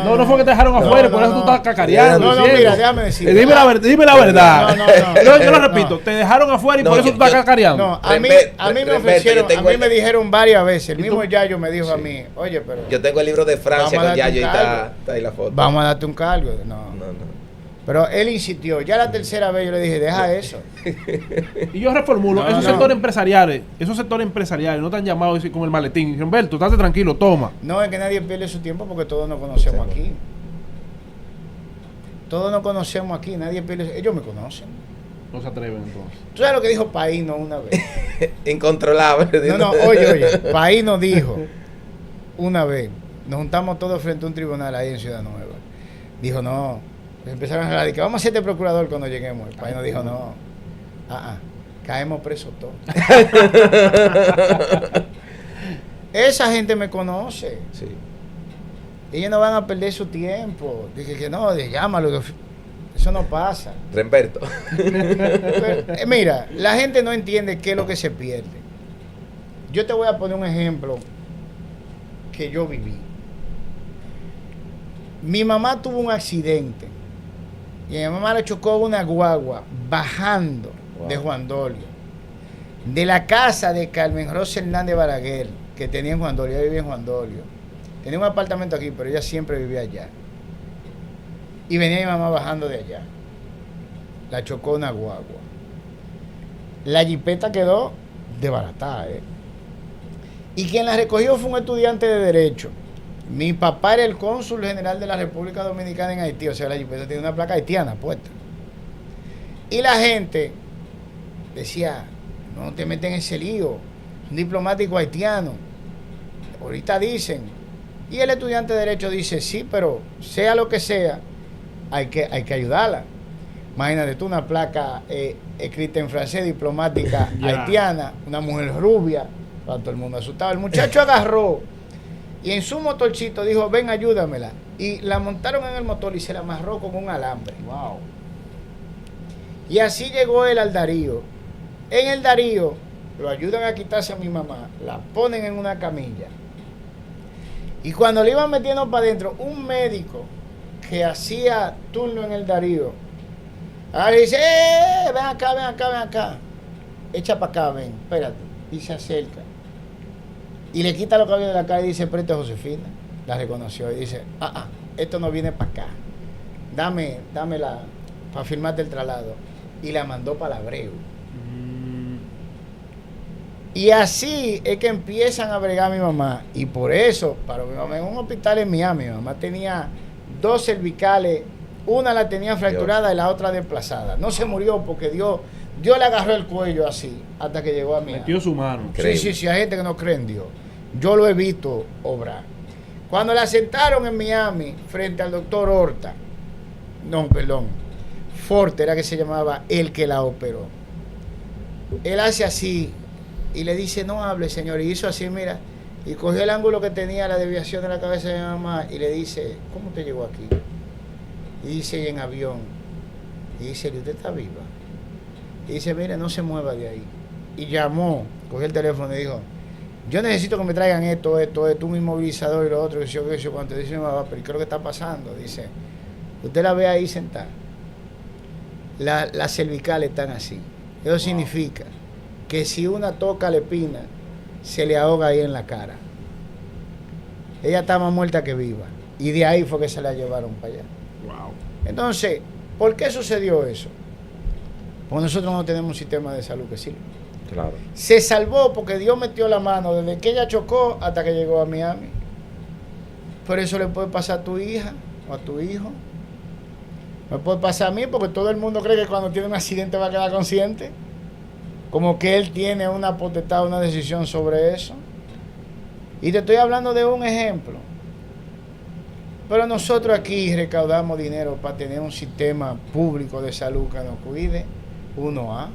No, No fue que te dejaron afuera, por eso tú estás cacareando. No, ciego. mira, déjame decir. Dime la verdad. No. Yo lo repito, te dejaron afuera y No, por eso yo- tú estás yo- cacareando. No, a mí Remberto, me ofrecieron, yo tengo a mí me dijeron varias veces, el ¿Y mismo tú? Yayo me dijo a Sí. mí, oye, pero Yo tengo el libro de Francia Vamos a con darte Yayo y un está cargo. ahí la foto. vamos a darte un cargo. No. No. Pero él insistió, ya la tercera vez yo le dije, deja eso. Y yo reformulo, No, esos no. sectores empresariales no te han llamado así con el maletín. Humberto, estate tranquilo, toma. No, es que nadie pierde su tiempo porque todos nos conocemos aquí. Todos nos conocemos aquí, nadie pierde. Ellos me conocen. No se atreven entonces. ¿Tú sabes lo que dijo Paino una vez? Incontrolable. No, oye, Paino dijo una vez, nos juntamos todos frente a un tribunal ahí en Ciudad Nueva. Dijo, no, empezaron a hablar de que vamos a ser procurador cuando lleguemos. El Paino dijo, no, caemos presos todos. Esa gente me conoce. Sí. Ellos no van a perder su tiempo. Dije que no, llámalo. Eso no pasa. Remberto. Pero, mira, la gente no entiende qué es lo que se pierde. Yo te voy a poner un ejemplo que yo viví. Mi mamá tuvo un accidente y a mi mamá le chocó una guagua bajando de Juan Dolio, de la casa de Carmen Rosa Hernández Balaguer, que tenía en Juan Dolio. Ella vivía en Juan Dolio. Tenía un apartamento aquí, pero ella siempre vivía allá. Y venía mi mamá bajando de allá. La chocó una guagua. La jipeta quedó desbaratada, Y quien la recogió fue un estudiante de Derecho. Mi papá era el cónsul general de la República Dominicana en Haití. O sea, la jipeta tiene una placa haitiana puesta. Y la gente decía, no te metes en ese lío. Un diplomático haitiano. Ahorita dicen. Y el estudiante de Derecho dice, sí, pero sea lo que sea, hay que ayudarla. Imagínate tú, una placa escrita en francés, diplomática haitiana, una mujer rubia, para todo el mundo asustado. El muchacho agarró Y en su motorcito dijo, ven, ayúdamela. Y la montaron en el motor y se la amarró con un alambre. Wow. Y así llegó él al Darío. En el Darío lo ayudan a quitarse a mi mamá, la ponen en una camilla. Y cuando le iban metiendo para adentro, un médico que hacía turno en el Darío, ahora dice, ven acá, ven acá, ven acá. Echa para acá, ven, espérate. Y se acerca. Y le quita los cabellos de la cara y dice, presta a Josefina. La reconoció y dice, esto no viene para acá. Dámela para firmarte el traslado. Y la mandó para la Abreu. Y así es que empiezan a bregar a mi mamá. Y por eso, para mi mamá, en un hospital en Miami, mi mamá tenía 2 cervicales. Una la tenía fracturada y la otra desplazada. No se murió porque Dios le agarró el cuello así hasta que llegó a Miami. Metió su mano. Sí, hay gente que no cree en Dios. Yo lo he visto obrar. Cuando la sentaron en Miami frente al doctor Horta, Forte era que se llamaba, el que la operó. Él hace así y le dice, no hable, señor. Y hizo así, mira, y cogió el ángulo que tenía la desviación de la cabeza de mi mamá y le dice, ¿cómo te llegó aquí? Y dice, en avión. Y dice, ¿usted está viva? Y dice, mire, no se mueva de ahí. Y llamó, cogió el teléfono y dijo, yo necesito que me traigan esto, un inmovilizador y lo otro. Y yo, cuando te dice, pero ¿qué es lo que está pasando? Dice, usted la ve ahí sentada. Las cervicales están así. Eso significa que si una toca la espina, se le ahoga ahí en la cara. Ella está más muerta que viva. Y de ahí fue que se la llevaron para allá. Wow. Entonces, ¿por qué sucedió eso? Porque nosotros no tenemos un sistema de salud que sirva. Claro. Se salvó porque Dios metió la mano desde que ella chocó hasta que llegó a Miami. Por eso le puede pasar a tu hija o a tu hijo. Me puede pasar a mí porque todo el mundo cree que cuando tiene un accidente va a quedar consciente. Como que él tiene una potestad, una decisión sobre eso. Y te estoy hablando de un ejemplo. Pero nosotros aquí recaudamos dinero para tener un sistema público de salud que nos cuide. 1A.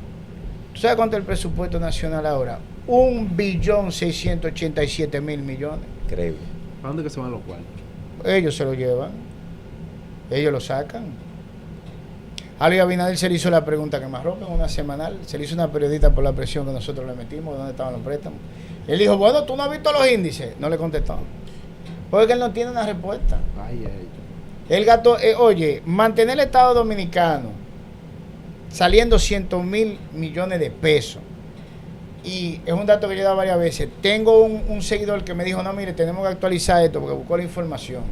¿Tú sabes cuánto es el presupuesto nacional ahora? 1.687.000.000.000. Increíble. ¿A dónde que se van los cuartos? Ellos se lo llevan. Ellos lo sacan. A Luis Abinader se le hizo la pregunta que más rompe en una semanal. Se le hizo una periodista por la presión que nosotros le metimos, de dónde estaban los préstamos. Él dijo, bueno, ¿tú no has visto los índices? No le contestó. Porque él no tiene una respuesta. El gato, oye, mantener el Estado Dominicano saliendo 100.000 millones de pesos. Y es un dato que yo he dado varias veces. Tengo un seguidor que me dijo, no, mire, tenemos que actualizar esto porque buscó la información.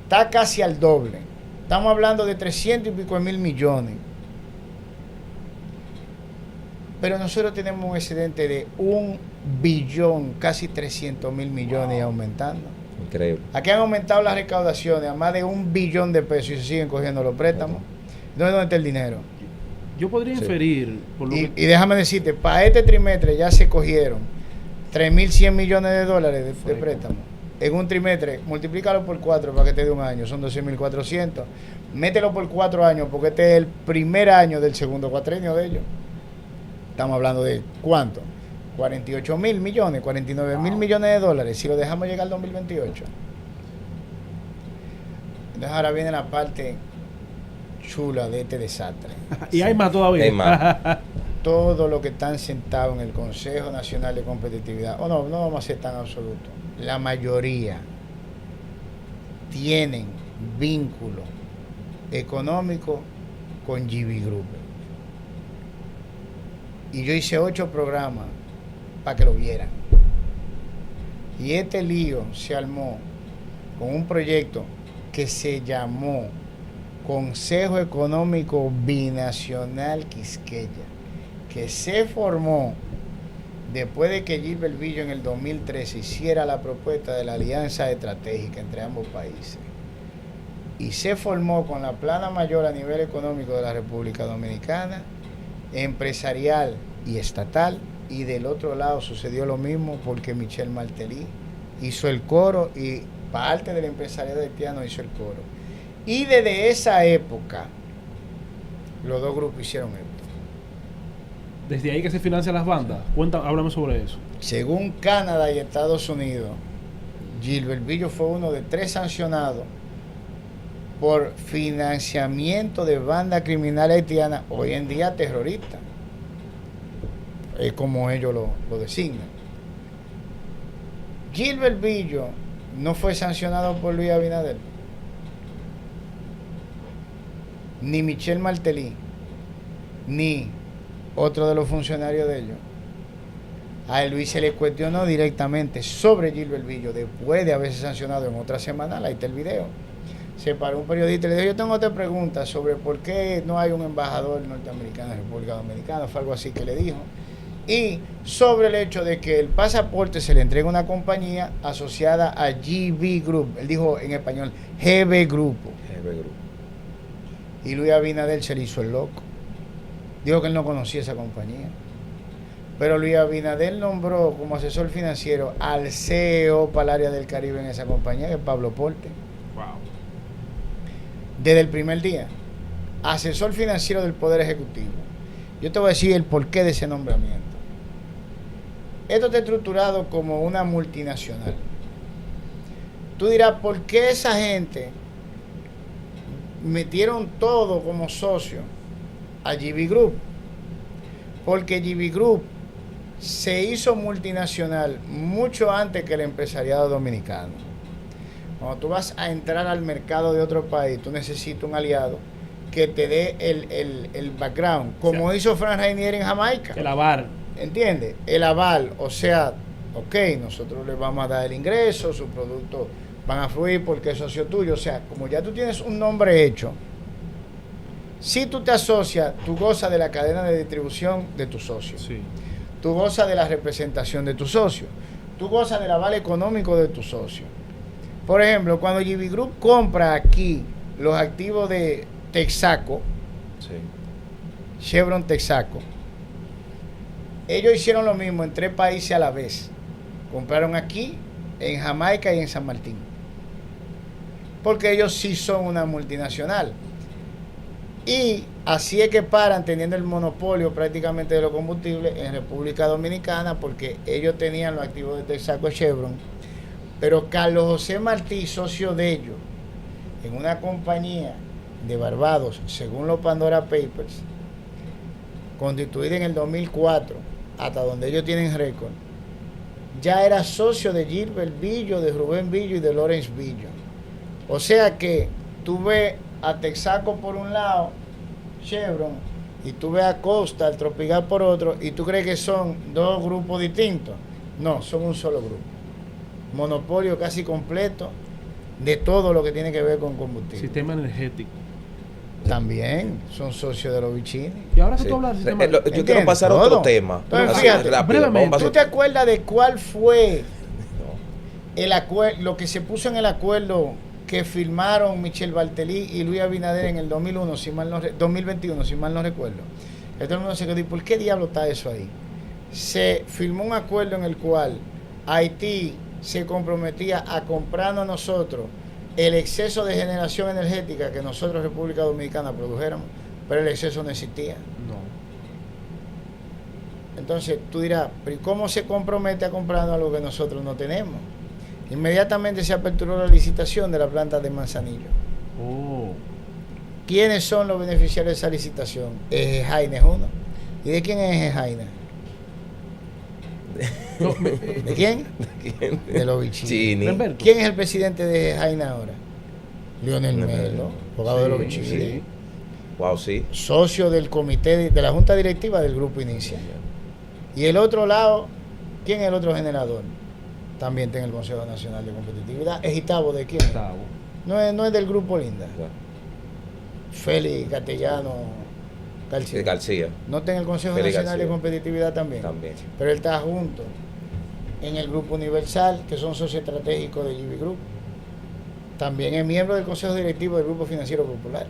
Está casi al doble. Estamos hablando de 300 y pico de mil millones. Pero nosotros tenemos un excedente de 1 billón, casi 300.000 millones y aumentando. Increíble. Aquí han aumentado las recaudaciones a más de 1 billón de pesos y se siguen cogiendo los préstamos. ¿Dónde está el dinero? Yo podría inferir por lo y déjame decirte, para este trimestre ya se cogieron 3.100 millones de dólares de préstamos. En un trimestre, multiplícalo por 4 para que te dé un año, son 12.400. Mételo por 4 años, porque este es el primer año del segundo cuatrenio de ellos. Estamos hablando de ¿cuánto? 48.000 millones, 49.000 millones de dólares, si lo dejamos llegar al 2028. Entonces ahora viene la parte chula de este desastre. Y hay más todavía. Hay más. Todo lo que están sentados en el Consejo Nacional de Competitividad, no vamos a ser tan absolutos. La mayoría tienen vínculo económico con GB Group. Y yo hice 8 programas para que lo vieran. Y este lío se armó con un proyecto que se llamó Consejo Económico Binacional Quisqueya, que se formó después de que Gilbert Villo en el 2013 hiciera la propuesta de la alianza estratégica entre ambos países. Y se formó con la plana mayor a nivel económico de la República Dominicana, empresarial y estatal, y del otro lado sucedió lo mismo porque Michel Martelly hizo el coro y parte del empresariado haitiano hizo el coro. Y desde esa época los dos grupos hicieron esto. Desde ahí que se financian las bandas. Háblame sobre eso. Según Canadá y Estados Unidos, Gilbert Villo fue uno de 3 sancionados por financiamiento de banda criminal haitiana, hoy en día terrorista. Es como ellos lo designan. Gilbert Villo no fue sancionado por Luis Abinader, ni Michel Martelly, ni otro de los funcionarios de ellos. A Luis se le cuestionó directamente sobre Gilbert Villo después de haberse sancionado en otra semana. Ahí está el video. Se paró un periodista y le dijo: yo tengo otra pregunta sobre por qué no hay un embajador norteamericano en República Dominicana. Fue algo así que le dijo. Y sobre el hecho de que el pasaporte se le entrega a una compañía asociada a GB Group. Él dijo en español GB Grupo. GB Group. Y Luis Abinader se le hizo el loco. Dijo que él no conocía esa compañía. Pero Luis Abinader nombró como asesor financiero al CEO para el área del Caribe en esa compañía, que es Pablo Porte. Wow. Desde el primer día. Asesor financiero del Poder Ejecutivo. Yo te voy a decir el porqué de ese nombramiento. Esto está estructurado como una multinacional. Tú dirás, ¿por qué esa gente metieron todo como socio a GB Group? Porque GB Group se hizo multinacional mucho antes que el empresariado dominicano. Cuando tú vas a entrar al mercado de otro país, tú necesitas un aliado que te dé el background, como o sea, hizo Frank Rainier en Jamaica. El aval. ¿Entiendes? El aval, o sea, ok, nosotros le vamos a dar el ingreso, sus productos van a fluir porque es socio tuyo. O sea, como ya tú tienes un nombre hecho, si tú te asocias, tú gozas de la cadena de distribución de tu socio. Sí. Tú gozas de la representación de tu socio. Tú gozas del aval económico de tu socio. Por ejemplo, cuando GB Group compra aquí los activos de Texaco, Sí. Chevron Texaco, ellos hicieron lo mismo en 3 países a la vez. Compraron aquí, en Jamaica y en San Martín. Porque ellos sí son una multinacional. Y así es que paran teniendo el monopolio prácticamente de los combustibles en República Dominicana, porque ellos tenían los activos de Texaco y Chevron. Pero Carlos José Martí, socio de ellos, en una compañía de Barbados, según los Pandora Papers, constituida en el 2004, hasta donde ellos tienen récord, ya era socio de Gilbert Villo, de Rubén Villo y de Lawrence Villo. O sea que tú ves a Texaco por un lado, Chevron, y tú ves a Costa, el Tropical por otro, y tú crees que son 2 grupos distintos. No, son un solo grupo. Monopolio casi completo de todo lo que tiene que ver con combustible. Sistema energético. También son socios de los bichines. Y ahora que Sí. tú hablas del sistema Yo quiero ¿Entiendes? pasar a Todo. otro tema. Entonces, Así, fíjate, rápido, brevemente, vamos a ¿Tú te acuerdas de cuál fue el acuerdo, lo que se puso en el acuerdo que firmaron Michel Martelly y Luis Abinader en el 2001, 2021, si mal no recuerdo? Que todo el mundo se quedó, ¿y por qué diablo está eso ahí? Se firmó un acuerdo en el cual Haití se comprometía a comprarnos a nosotros el exceso de generación energética que nosotros, República Dominicana, produjéramos, pero el exceso no existía. No. Entonces tú dirás, ¿pero y cómo se compromete a comprarnos algo que nosotros no tenemos? Inmediatamente se aperturó la licitación de la planta de Manzanillo. Oh. ¿Quiénes son los beneficiarios de esa licitación? Jaina es uno. ¿Y de quién es Jaina? No, ¿De quién? De los bichinos. Chini. Lamberto. ¿Quién es el presidente de Jaina ahora? Lionel Melo, abogado de los Sí, bichinos. sí. Wow, sí. Socio del comité de la junta directiva del grupo Inicia. Y el otro lado, ¿quién es el otro generador? También está en el Consejo Nacional de Competitividad. ¿Es Itabo de quién? Gustavo. No es del grupo Linda. Félix Castellano García. García. No está en el Consejo Félix Nacional de García. Competitividad también. También. Pero él está junto en el Grupo Universal, que son socios estratégicos de GB Group. También es miembro del Consejo Directivo del Grupo Financiero Popular.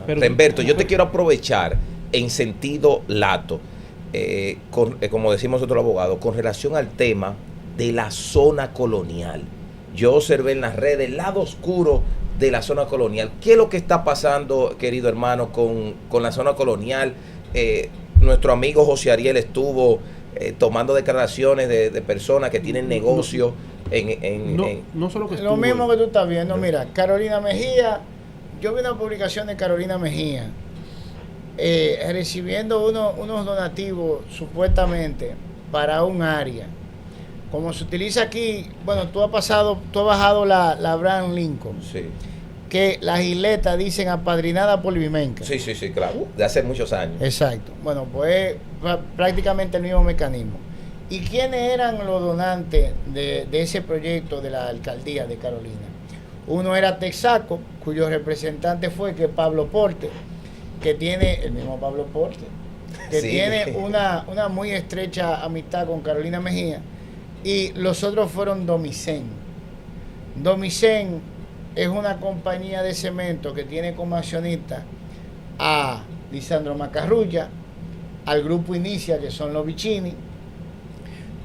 Pero- Humberto, yo te quiero aprovechar en sentido lato, como decimos nosotros los abogados, con relación al tema de la zona colonial. Yo observé en las redes el lado oscuro de la zona colonial. ¿Qué es lo que está pasando, querido hermano, con la zona colonial? Nuestro amigo José Ariel estuvo tomando declaraciones de personas que tienen negocios No solo que Lo mismo que tú estás viendo, mira, Carolina Mejía, yo vi una publicación de Carolina Mejía recibiendo unos donativos supuestamente para un área. Como se utiliza aquí, bueno, tú has bajado la Abraham Lincoln. Sí. Que las isletas dicen apadrinada por Vimenca. Sí, claro. De hace muchos años. Exacto. Bueno, pues prácticamente el mismo mecanismo. ¿Y quiénes eran los donantes de ese proyecto de la alcaldía de Carolina? Uno era Texaco, cuyo representante fue Pablo Porte, que tiene, el mismo Pablo Porte, que sí, tiene una muy estrecha amistad con Carolina Mejía, y los otros fueron Domicén. Domicén es una compañía de cemento que tiene como accionista a Lisandro Macarrulla, al grupo Inicia, que son los Vicini,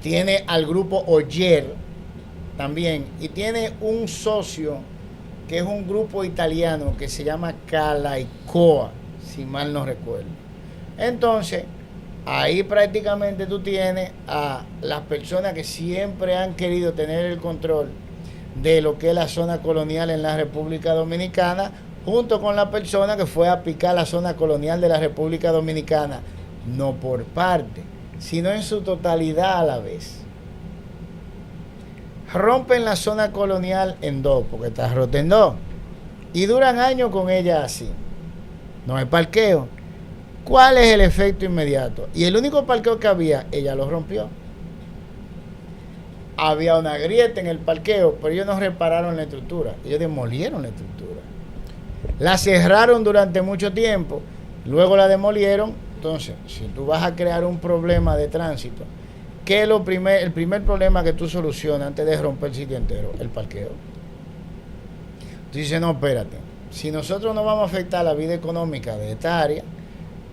tiene al grupo Oyer también, y tiene un socio que es un grupo italiano que se llama Calaicoa, si mal no recuerdo. Entonces, ahí prácticamente tú tienes a las personas que siempre han querido tener el control de lo que es la zona colonial en la República Dominicana, junto con la persona que fue a picar la zona colonial de la República Dominicana, no por parte, sino en su totalidad a la vez. Rompen la zona colonial en dos, porque está rota en dos, y duran años con ella así. No hay parqueo. ¿Cuál es el efecto inmediato? Y el único parqueo que había, ella lo rompió. Había una grieta en el parqueo, pero ellos no repararon la estructura, ellos demolieron la estructura. La cerraron durante mucho tiempo, luego la demolieron. Entonces, si tú vas a crear un problema de tránsito, ¿qué es el primer problema que tú solucionas antes de romper el sitio entero? El parqueo. Tú dices, no, espérate, si nosotros no vamos a afectar la vida económica de esta área,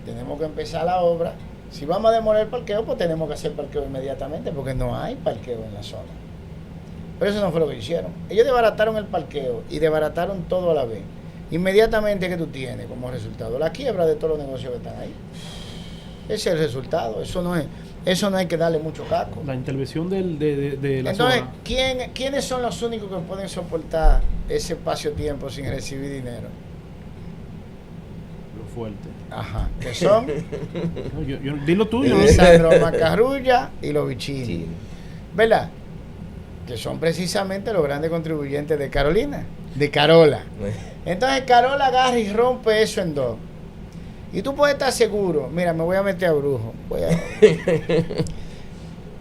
tenemos que empezar la obra. Si vamos a demoler el parqueo, pues tenemos que hacer parqueo inmediatamente, porque no hay parqueo en la zona. Pero eso no fue lo que hicieron. Ellos desbarataron el parqueo y desbarataron todo a la vez. Inmediatamente, que tú tienes como resultado la quiebra de todos los negocios que están ahí. Ese es el resultado. Eso no hay que darle mucho casco. La intervención de la Entonces, zona. ¿quiénes son los únicos que pueden soportar ese espacio-tiempo sin recibir dinero? Lo fuerte. Ajá. Que son No, dilo tú. Lisandro Macarrulla y los Vicini. Sí. ¿Verdad? Que son precisamente los grandes contribuyentes de Carolina, de Carola. Entonces Carola agarra y rompe eso en dos. Y tú puedes estar seguro, mira, me voy a meter a brujo.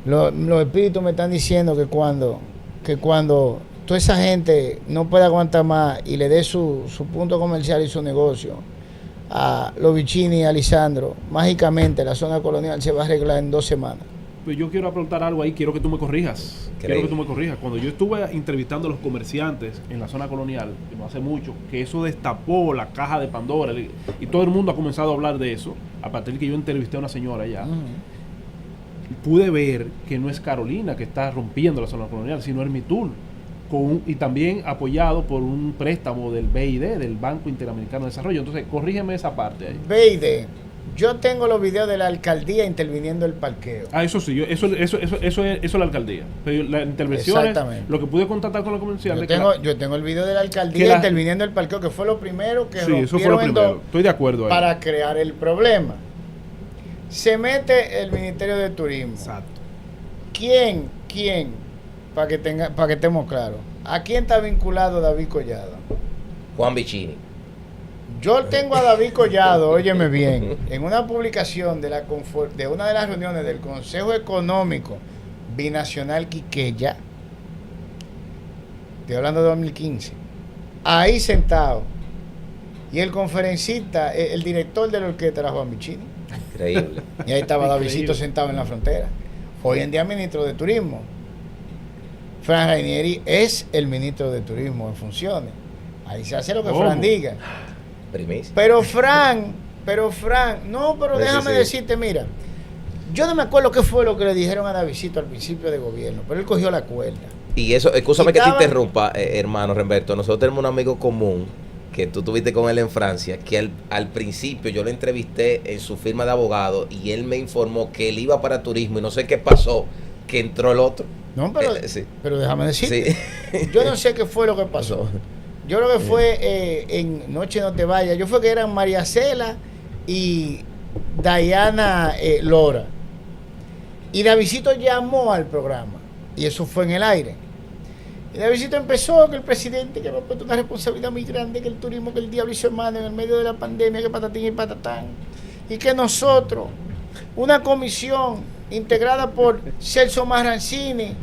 Los espíritus me están diciendo que cuando toda esa gente no pueda aguantar más y le dé su punto comercial y su negocio a los Vicini y a Lisandro, mágicamente la zona colonial se va a arreglar en 2 semanas. Pues yo quiero preguntar algo ahí, quiero que tú me corrijas. Increíble. Cuando yo estuve entrevistando a los comerciantes en la zona colonial, que no hace mucho, que eso destapó la caja de Pandora, y todo el mundo ha comenzado a hablar de eso, a partir de que yo entrevisté a una señora allá, pude ver que no es Carolina que está rompiendo la zona colonial, sino Hermitur, y también apoyado por un préstamo del BID, del Banco Interamericano de Desarrollo. Entonces, corrígeme esa parte ahí. BID. Yo tengo los videos de la alcaldía interviniendo el parqueo. Eso sí, eso es la alcaldía. Pero la intervención es lo que pude contactar con los comerciantes. Yo tengo el video de la alcaldía interviniendo el parqueo, que fue lo primero que sí, eso fue lo primero. Estoy de acuerdo ahí. Para crear el problema. Se mete el Ministerio de Turismo. Exacto. ¿Quién? Para que estemos claros. ¿A quién está vinculado David Collado? Juan Vicini. Yo tengo a David Collado, óyeme bien, en una publicación de una de las reuniones del Consejo Económico Binacional Quiqueya, estoy hablando de 2015, ahí sentado, y el conferencista, el director de la orquesta era Juan Vicini. Increíble. Y ahí estaba Davidcito sentado en la frontera. Hoy en día ministro de Turismo. Fran Rainieri es el ministro de Turismo en funciones. Ahí se hace lo que Fran diga. Primicia. Pero Fran, no, pero déjame decirte, mira, yo no me acuerdo qué fue lo que le dijeron a Davidcito al principio de gobierno, pero él cogió la cuerda. Y eso, escúchame que te interrumpa, hermano Remberto. Nosotros tenemos un amigo común que tú tuviste con él en Francia, que al principio yo lo entrevisté en su firma de abogado y él me informó que él iba para turismo y no sé qué pasó, que entró el otro. No, pero, Sí. pero déjame decirte, Sí. yo no sé qué fue lo que pasó. Yo creo que fue en Noche No Te Vayas. Yo fue que eran María Cela y Diana Lora. Y Davidito llamó al programa. Y eso fue en el aire. Y Davidito empezó que el presidente que me ha puesto una responsabilidad muy grande, que el turismo, que el diablo y su hermano en el medio de la pandemia, que patatín y patatán. Y que nosotros, una comisión integrada por Celso Marrancini,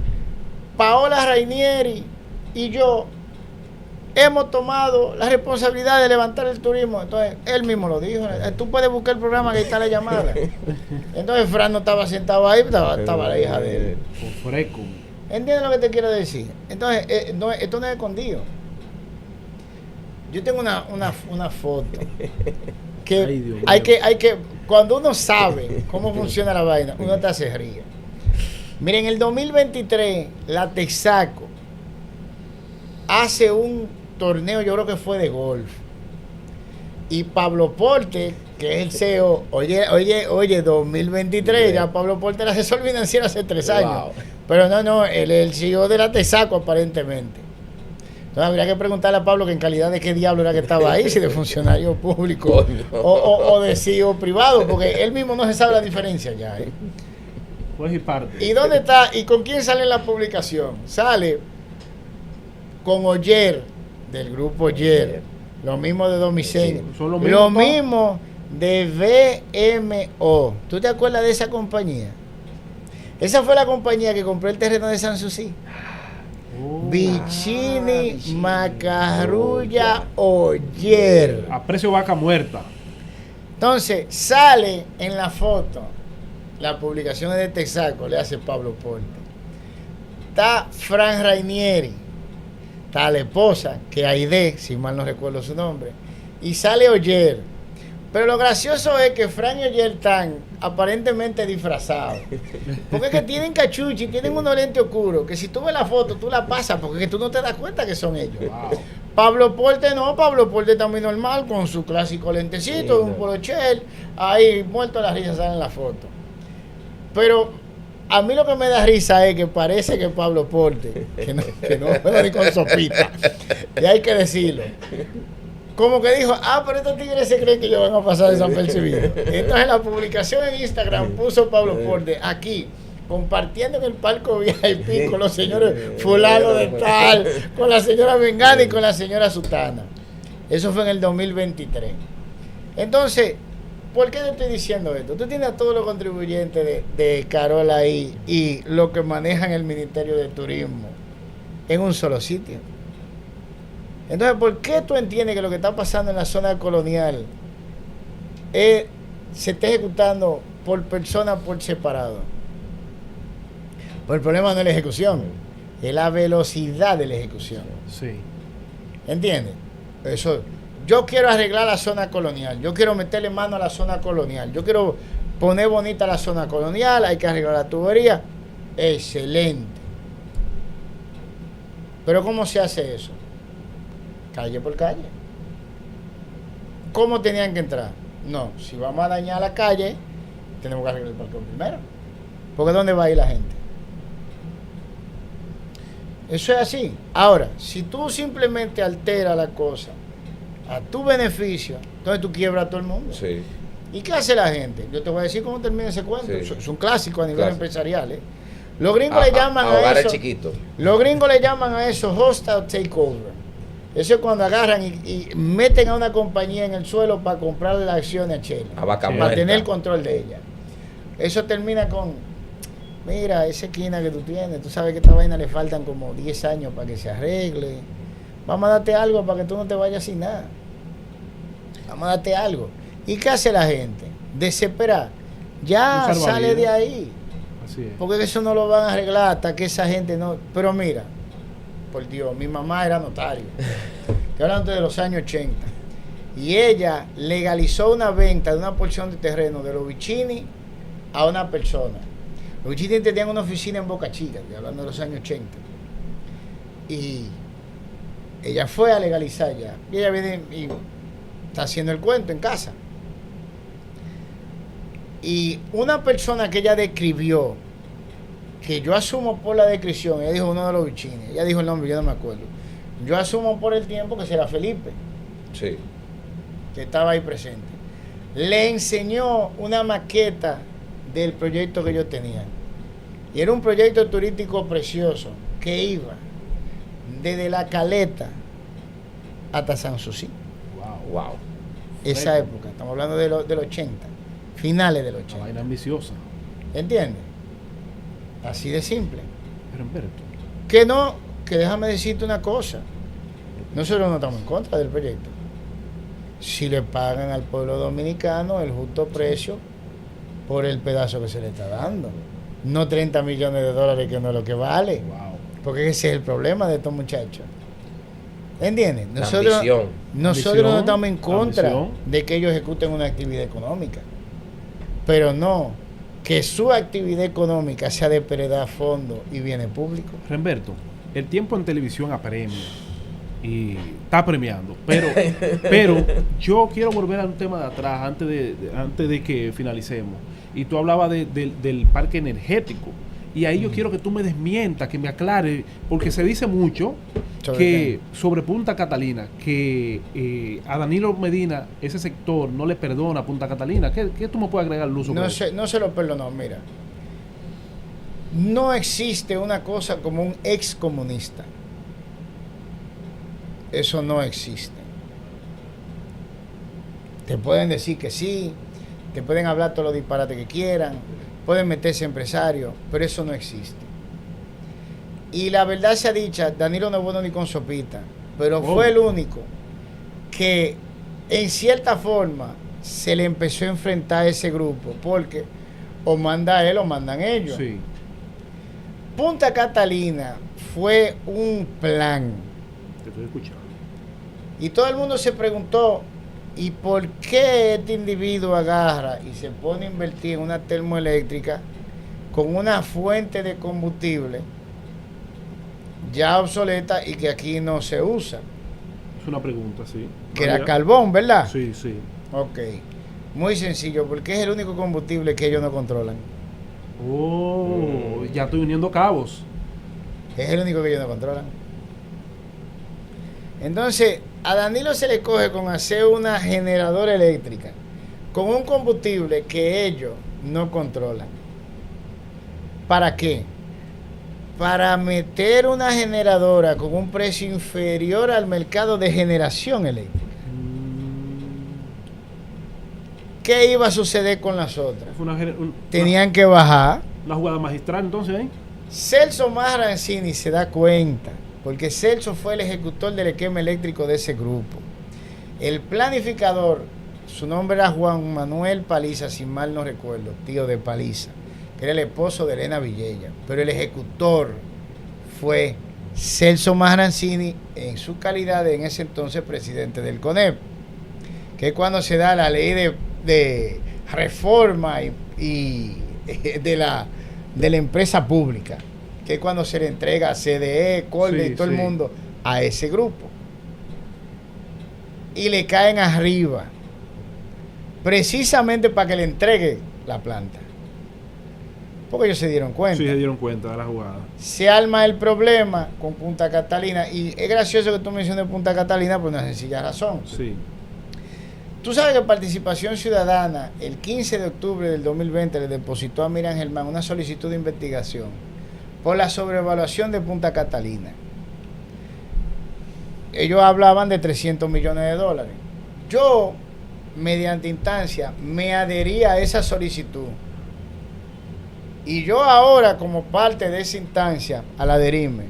Paola Rainieri y yo, hemos tomado la responsabilidad de levantar el turismo. Entonces, él mismo lo dijo. Tú puedes buscar el programa, que ahí está la llamada. Entonces, Fran no estaba sentado ahí, estaba la hija de él. Freco. ¿Entiendes lo que te quiero decir? Entonces, esto no es escondido. Yo tengo una foto que Ay, Dios mío. hay que, cuando uno sabe cómo funciona la vaina, uno te hace ríe. Miren, en el 2023, la Texaco hace un torneo, yo creo que fue de golf. Y Pablo Porte, que es el CEO, oye, 2023, Bien. ya Pablo Porte era asesor financiero hace 3 años. Wow. Pero no, él es el CEO de la Texaco aparentemente. Entonces habría que preguntarle a Pablo que en calidad de qué diablo era que estaba ahí, si de funcionario público o de CEO privado, porque él mismo no se sabe la diferencia ya. Juez y parte. ¿Y dónde está? ¿Y con quién sale en la publicación? Sale con Oyer, del grupo Oyer, lo mismo de Domiceño, Son los lo mismos. mismo de VMO. ¿Tú te acuerdas de esa compañía? Esa fue la compañía que compró el terreno de Sanssouci. Vicini, Macarrulla, Oyer. A precio vaca muerta. Entonces, sale en la foto, las publicaciones de Texaco, le hace Pablo Porte. Está Fran Rainieri, está la esposa, que Aide, si mal no recuerdo su nombre, y sale Oyer. Pero lo gracioso es que Fran y Oyer están aparentemente disfrazados. Porque es que tienen cachuchi, tienen unos lentes oscuros, que si tú ves la foto, tú la pasas, porque es que tú no te das cuenta que son ellos. Wow. Pablo Porte no, Pablo Porte está muy normal, con su clásico lentecito, un polochel, ahí muerto de la risa sale en la foto. Pero a mí lo que me da risa es que parece que Pablo Porte, que no juega ni con sopita, y hay que decirlo, como que dijo, pero estos tigres se creen que ellos van a pasar desapercibidos. Entonces la publicación en Instagram puso Pablo Porte aquí, compartiendo en el palco VIP con los señores fulano de tal, con la señora Vengana y con la señora Sutana. Eso fue en el 2023. Entonces, ¿por qué te estoy diciendo esto? Tú tienes a todos los contribuyentes de Carola ahí y lo que manejan el Ministerio de Turismo en un solo sitio. Entonces, ¿por qué tú entiendes que lo que está pasando en la zona colonial se está ejecutando por persona por separado? Pues el problema no es la ejecución, es la velocidad de la ejecución. Sí. ¿Entiendes? Eso. Yo quiero arreglar la zona colonial, yo quiero meterle mano a la zona colonial, yo quiero poner bonita la zona colonial, hay que arreglar la tubería. Excelente. Pero ¿cómo se hace eso? Calle por calle. ¿Cómo tenían que entrar? No, si vamos a dañar la calle, tenemos que arreglar el parqueo primero. Porque ¿dónde va a ir la gente? Eso es así. Ahora, si tú simplemente alteras la cosa a tu beneficio, entonces tú quiebras a todo el mundo. Sí. ¿Y qué hace la gente? Yo te voy a decir cómo termina ese cuento. Sí. Es un clásico a nivel Clásico. empresarial. Los gringos le llaman a ahogar eso. al chiquito. Los gringos le llaman a eso hostile takeover. Eso es cuando agarran y meten a una compañía en el suelo para comprarle las acciones a Shell, A vaca Sí. para muerta. tener el control de ella. Eso termina con, mira, esa esquina que tú tienes, tú sabes que a esta vaina le faltan como 10 años para que se arregle. Vamos a darte algo para que tú no te vayas sin nada. Vamos a darte algo. ¿Y qué hace la gente? Desesperar. Ya Un sale salvavidas. de ahí. Así es. Porque eso no lo van a arreglar hasta que esa gente no... Pero mira, por Dios, mi mamá era notario. Estoy hablando de los años 80. Y ella legalizó una venta de una porción de terreno de los Vicini a una persona. Los Vicini tenían una oficina en Boca Chica, estoy hablando de los años 80. Y ella fue a legalizar ya. Y ella viene y está haciendo el cuento en casa. Y una persona que ella describió, que yo asumo por la descripción, ella dijo uno de los bichines, ella dijo el nombre, yo no me acuerdo. Yo asumo por el tiempo que será Felipe, Sí. que estaba ahí presente. Le enseñó una maqueta del proyecto que yo tenía. Y era un proyecto turístico precioso que iba desde La Caleta hasta Sanssouci. Wow. Esa época, estamos hablando del 80, finales del Una 80. vaina ambiciosa. ¿Entiendes? Así de simple. Pero Humberto, Que déjame decirte una cosa. Nosotros no estamos en contra del proyecto. Si le pagan al pueblo dominicano el justo precio por el pedazo que se le está dando. No 30 millones de dólares, que no es lo que vale. wow. Porque ese es el problema de estos muchachos. ¿Entiendes? La Nosotros ambición. no Ambición, estamos en contra ambición. de que ellos ejecuten una actividad económica. Pero no que su actividad económica sea de pérdida a fondo y bienes públicos. Humberto, el tiempo en televisión apremia y está premiando, pero yo quiero volver a un tema de atrás antes de que finalicemos. Y tú hablabas del parque energético. Y ahí yo quiero que tú me desmientas, que me aclares, porque se dice mucho sobre Punta Catalina, que a Danilo Medina ese sector no le perdona a Punta Catalina. ¿Qué tú me puedes agregar, Luzo? No se lo perdonó, mira. No existe una cosa como un excomunista. Eso no existe. Te pueden decir que sí, te pueden hablar todos los disparates que quieran, pueden meterse empresarios, pero eso no existe. Y la verdad sea dicha, Danilo no es bueno ni con sopita, pero fue el único que en cierta forma se le empezó a enfrentar a ese grupo, porque o manda él o mandan ellos. Sí. Punta Catalina fue un plan. Te estoy escuchando. Y todo el mundo se preguntó, ¿y por qué este individuo agarra y se pone a invertir en una termoeléctrica con una fuente de combustible ya obsoleta y que aquí no se usa? Es una pregunta, sí. Que era carbón, ¿verdad? Sí, sí. Ok. Muy sencillo, porque es el único combustible que ellos no controlan. Oh, ya estoy uniendo cabos. Es el único que ellos no controlan. Entonces, a Danilo se le coge con hacer una generadora eléctrica con un combustible que ellos no controlan. ¿Para qué? Para meter una generadora con un precio inferior al mercado de generación eléctrica. ¿Qué iba a suceder con las otras? Fue Tenían que bajar. una jugada magistral entonces ahí. Celso Maranzini se da cuenta, porque Celso fue el ejecutor del esquema eléctrico de ese grupo. El planificador, su nombre era Juan Manuel Paliza, si mal no recuerdo, tío de Paliza, que era el esposo de Elena Villella, pero el ejecutor fue Celso Maranzini en su calidad de en ese entonces presidente del CONEP, que es cuando se da la ley de reforma y de la empresa pública, que es cuando se le entrega a CDE, Colde y todo el mundo a ese grupo. Y le caen arriba, precisamente para que le entregue la planta. Porque ellos se dieron cuenta. Sí, se dieron cuenta de la jugada. Se arma el problema con Punta Catalina. Y es gracioso que tú menciones Punta Catalina por una sencilla razón. Sí. Tú sabes que Participación Ciudadana, el 15 de octubre del 2020, le depositó a Miriam Germán una solicitud de investigación por la sobrevaluación de Punta Catalina. Ellos hablaban de 300 millones de dólares. Yo, mediante instancia, me adherí a esa solicitud. Y yo ahora, como parte de esa instancia, al adherirme,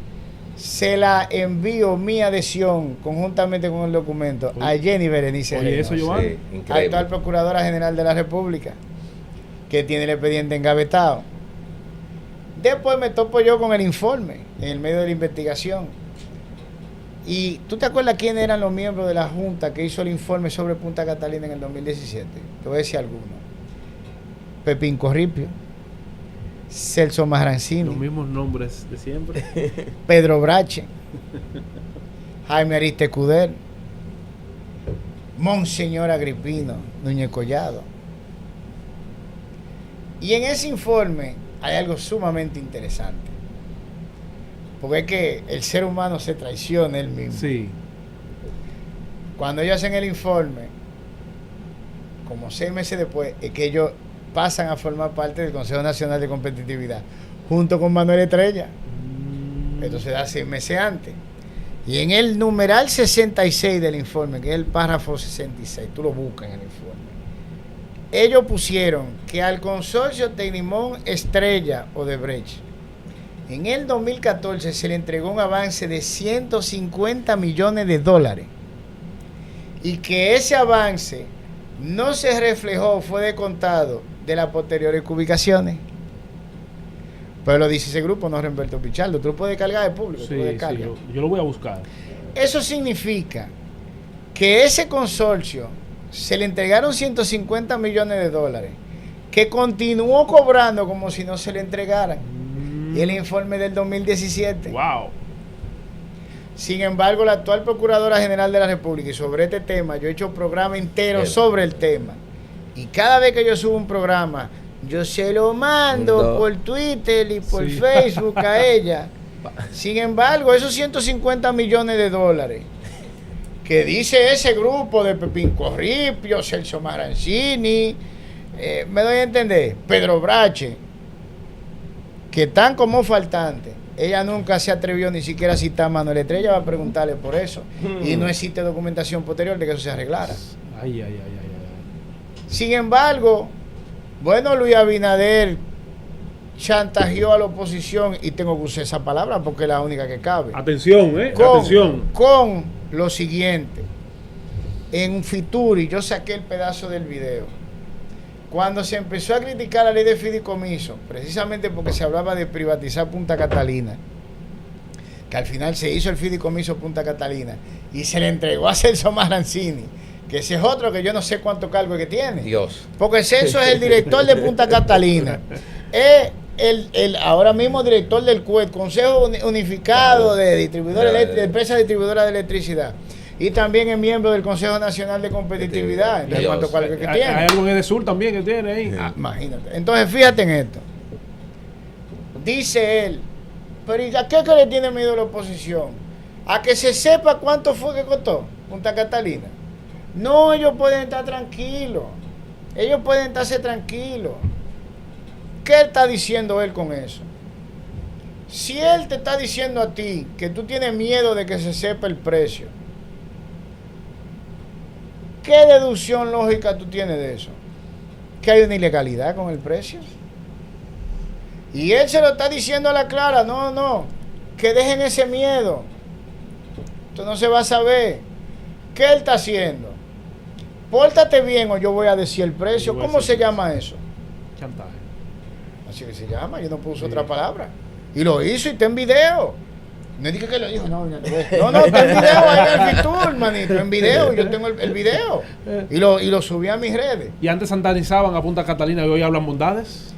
se la envío mi adhesión conjuntamente con el documento a Jenny Berenice Oye, Reynoso, eso, Joan. actual Procuradora General de la República, que tiene el expediente engavetado. Después me topo yo con el informe en el medio de la investigación. ¿Y tú te acuerdas quiénes eran los miembros de la Junta que hizo el informe sobre Punta Catalina en el 2017? Te voy a decir algunos. Pepín Corripio, Celso Maranzini, Los mismos nombres de siempre. Pedro Brache, Jaime Ariste Escudero, Monseñor Agripino Núñez Collado. Y en ese informe hay algo sumamente interesante, porque es que el ser humano se traiciona él mismo. Sí. Cuando ellos hacen el informe, como 6 meses después, es que ellos pasan a formar parte del Consejo Nacional de Competitividad, junto con Manuel Estrella. Esto se da 6 meses antes. Y en el numeral 66 del informe, que es el párrafo 66, tú lo buscas en el informe, ellos pusieron que al consorcio Tecnimont Estrella Odebrecht, en el 2014 se le entregó un avance de 150 millones de dólares y que ese avance no se reflejó, fue descontado de las posteriores ubicaciones. Pero lo dice ese grupo, no es Remberto Pichardo. Tú lo puedes cargar de público. Sí, yo lo voy a buscar. Eso significa que ese consorcio se le entregaron 150 millones de dólares, que continuó cobrando como si no se le entregaran. Y el informe del 2017. ¡Wow! Sin embargo, la actual Procuradora General de la República, y sobre este tema, yo he hecho programa entero sobre el tema. Y cada vez que yo subo un programa, yo se lo mando por Twitter y por Facebook a ella. Sin embargo, esos 150 millones de dólares que dice ese grupo de Pepín Corripio, Celso Marancini, me doy a entender, Pedro Brache, que están como faltantes, ella nunca se atrevió ni siquiera a citar a Manuel Estrella, va a preguntarle por eso. Y no existe documentación posterior de que eso se arreglara. Ay. Sin embargo, bueno, Luis Abinader chantajeó a la oposición, y tengo que usar esa palabra porque es la única que cabe. Atención, atención. Con lo siguiente. En Fituri, yo saqué el pedazo del video. Cuando se empezó a criticar la ley de fideicomiso, precisamente porque se hablaba de privatizar Punta Catalina, que al final se hizo el fideicomiso Punta Catalina y se le entregó a Celso Marancini, que ese es otro que yo no sé cuánto cargo que tiene. Dios. Porque Celso es el director de Punta Catalina. Es el ahora mismo director del CUET, Consejo Unificado de Distribuidores de Empresas Distribuidoras de Electricidad. Y también es miembro del Consejo Nacional de Competitividad. Entonces, ¿cuánto cargo que tiene? Hay algo en EDESUR también que tiene ahí. Imagínate. Entonces, fíjate en esto. Dice él, pero ¿y a qué que le tiene miedo la oposición? A que se sepa cuánto fue que costó Punta Catalina. No, ellos pueden estar tranquilos. Ellos pueden estarse tranquilos. ¿Qué está diciendo él con eso? Si él te está diciendo a ti que tú tienes miedo de que se sepa el precio, ¿qué deducción lógica tú tienes de eso? Que hay una ilegalidad con el precio. Y él se lo está diciendo a la clara, no, que dejen ese miedo. Esto no se va a saber. ¿Qué él está haciendo? Pórtate bien o yo voy a decir el precio. ¿Cómo se llama eso? Chantaje. Así que se llama, yo no puse otra palabra. Y lo hizo y está en video. No dije que lo dijo, no, está en video ahí en el Fitur, manito, en video, yo tengo el video. Y lo subí a mis redes. Y antes santanizaban a Punta Catalina y hoy hablan bondades.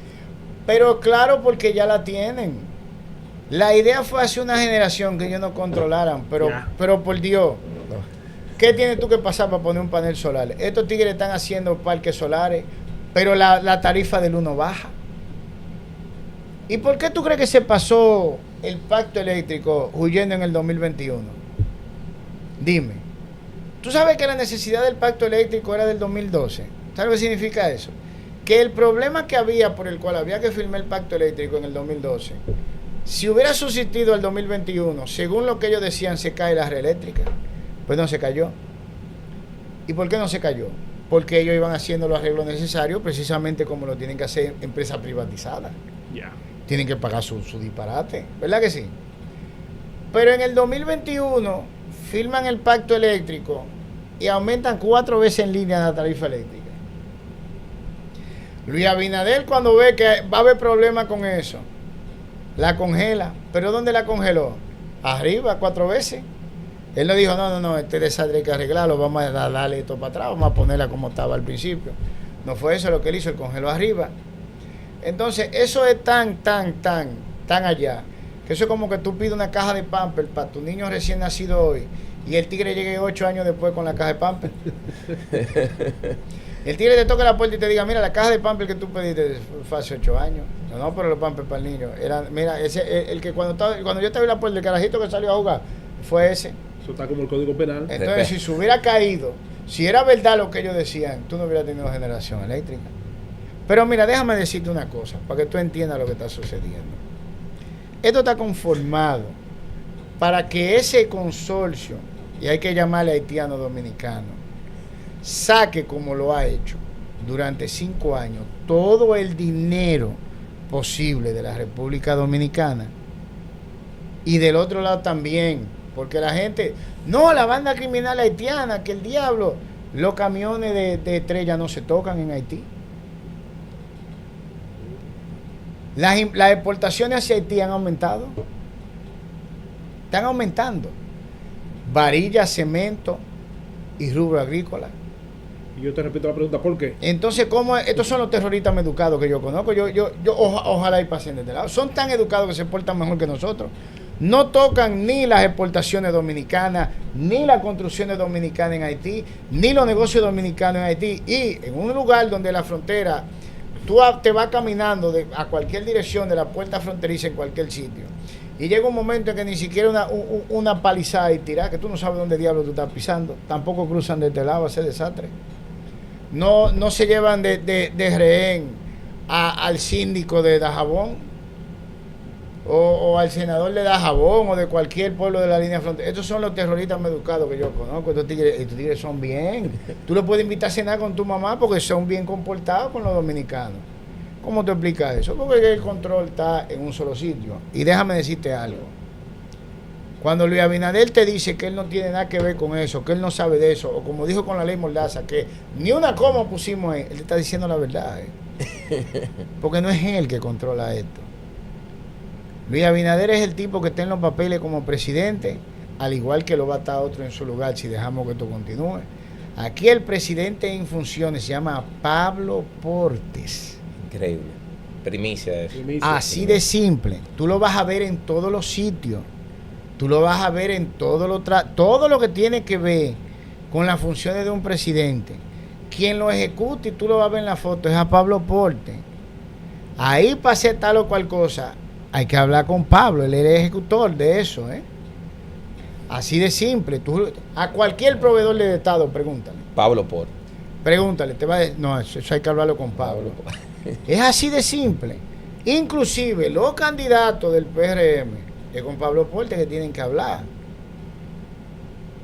Pero claro, porque ya la tienen. La idea fue hace una generación que ellos no controlaran, pero por Dios, ¿qué tienes tú que pasar para poner un panel solar? Estos tigres están haciendo parques solares, pero la tarifa del uno baja. ¿Y por qué tú crees que se pasó el pacto eléctrico huyendo en el 2021? Dime. ¿Tú sabes que la necesidad del pacto eléctrico era del 2012? ¿Sabes qué significa eso? Que el problema que había por el cual había que firmar el pacto eléctrico en el 2012, si hubiera subsistido el 2021, según lo que ellos decían, se cae la red eléctrica. Pues no se cayó. ¿Y por qué no se cayó? Porque ellos iban haciendo los arreglos necesarios, precisamente como lo tienen que hacer empresas privatizadas. Tienen que pagar su disparate, ¿verdad que sí? Pero en el 2021 firman el pacto eléctrico y aumentan 4 veces en línea la tarifa eléctrica. Luis Abinader, cuando ve que va a haber problemas con eso, la congela. ¿Pero dónde la congeló? Arriba, 4 veces. Él no dijo, no, este desastre hay que arreglarlo, vamos a darle esto para atrás, vamos a ponerla como estaba al principio. No fue eso lo que él hizo, él congeló arriba. Entonces, eso es tan allá. Que eso es como que tú pides una caja de Pampers para tu niño recién nacido hoy y el tigre llegue 8 años después con la caja de Pampers. El tigre te toca la puerta y te diga, mira, la caja de Pampers que tú pediste fue hace 8 años. No, pero los Pampers para el niño. Mira, ese, el que cuando yo te vi la puerta, el carajito que salió a jugar, fue ese. Eso está como el Código Penal. Entonces, si se hubiera caído, si era verdad lo que ellos decían, tú no hubieras tenido generación eléctrica. Pero mira, déjame decirte una cosa, para que tú entiendas lo que está sucediendo. Esto está conformado para que ese consorcio, y hay que llamarle haitiano dominicano, saque, como lo ha hecho durante 5 años, todo el dinero posible de la República Dominicana. Y del otro lado también, porque la gente, no, la banda criminal haitiana, que el diablo, los camiones de estrella no se tocan en Haití. Las exportaciones hacia Haití han aumentado. Están aumentando. Varilla, cemento y rubro agrícola. Y yo te repito la pregunta, ¿por qué? Entonces, ¿cómo es? Estos son los terroristas más educados que yo conozco. Ojalá y pasen de este lado. Son tan educados que se portan mejor que nosotros. No tocan ni las exportaciones dominicanas, ni las construcciones dominicanas en Haití, ni los negocios dominicanos en Haití. Y en un lugar donde la frontera, tú te vas caminando a cualquier dirección de la puerta fronteriza en cualquier sitio. Y llega un momento en que ni siquiera una palizada y tirar, que tú no sabes dónde diablo tú estás pisando. Tampoco cruzan de este lado a hacer desastre. No se llevan de rehén al síndico de Dajabón o al senador de Dajabón o de cualquier pueblo de la línea fronteriza. Estos son los terroristas más educados que yo conozco. Estos tigres son bien. Tú los puedes invitar a cenar con tu mamá porque son bien comportados con los dominicanos. ¿Cómo te explicas eso? Porque el control está en un solo sitio. Y déjame decirte algo. Cuando Luis Abinader te dice que él no tiene nada que ver con eso, que él no sabe de eso, o como dijo con la ley Mordaza, que ni una coma pusimos ahí, él está diciendo la verdad. Porque no es él que controla esto. Luis Abinader es el tipo que está en los papeles como presidente, al igual que lo va a estar otro en su lugar si dejamos que esto continúe. Aquí el presidente en funciones se llama Pablo Portes. Increíble. Primicia eso. Así de simple. Tú lo vas a ver en todos los sitios. Tú lo vas a ver en todo lo que tiene que ver con las funciones de un presidente. Quien lo ejecuta, y tú lo vas a ver en la foto, es a Pablo Portes. Ahí para hacer tal o cual cosa, hay que hablar con Pablo, él es el ejecutor de eso, Así de simple. Tú, a cualquier proveedor del Estado, pregúntale. Pablo Portes. Pregúntale, te va a decir, no, eso hay que hablarlo con Pablo. Es así de simple. Inclusive los candidatos del PRM, es con Pablo Portes que tienen que hablar.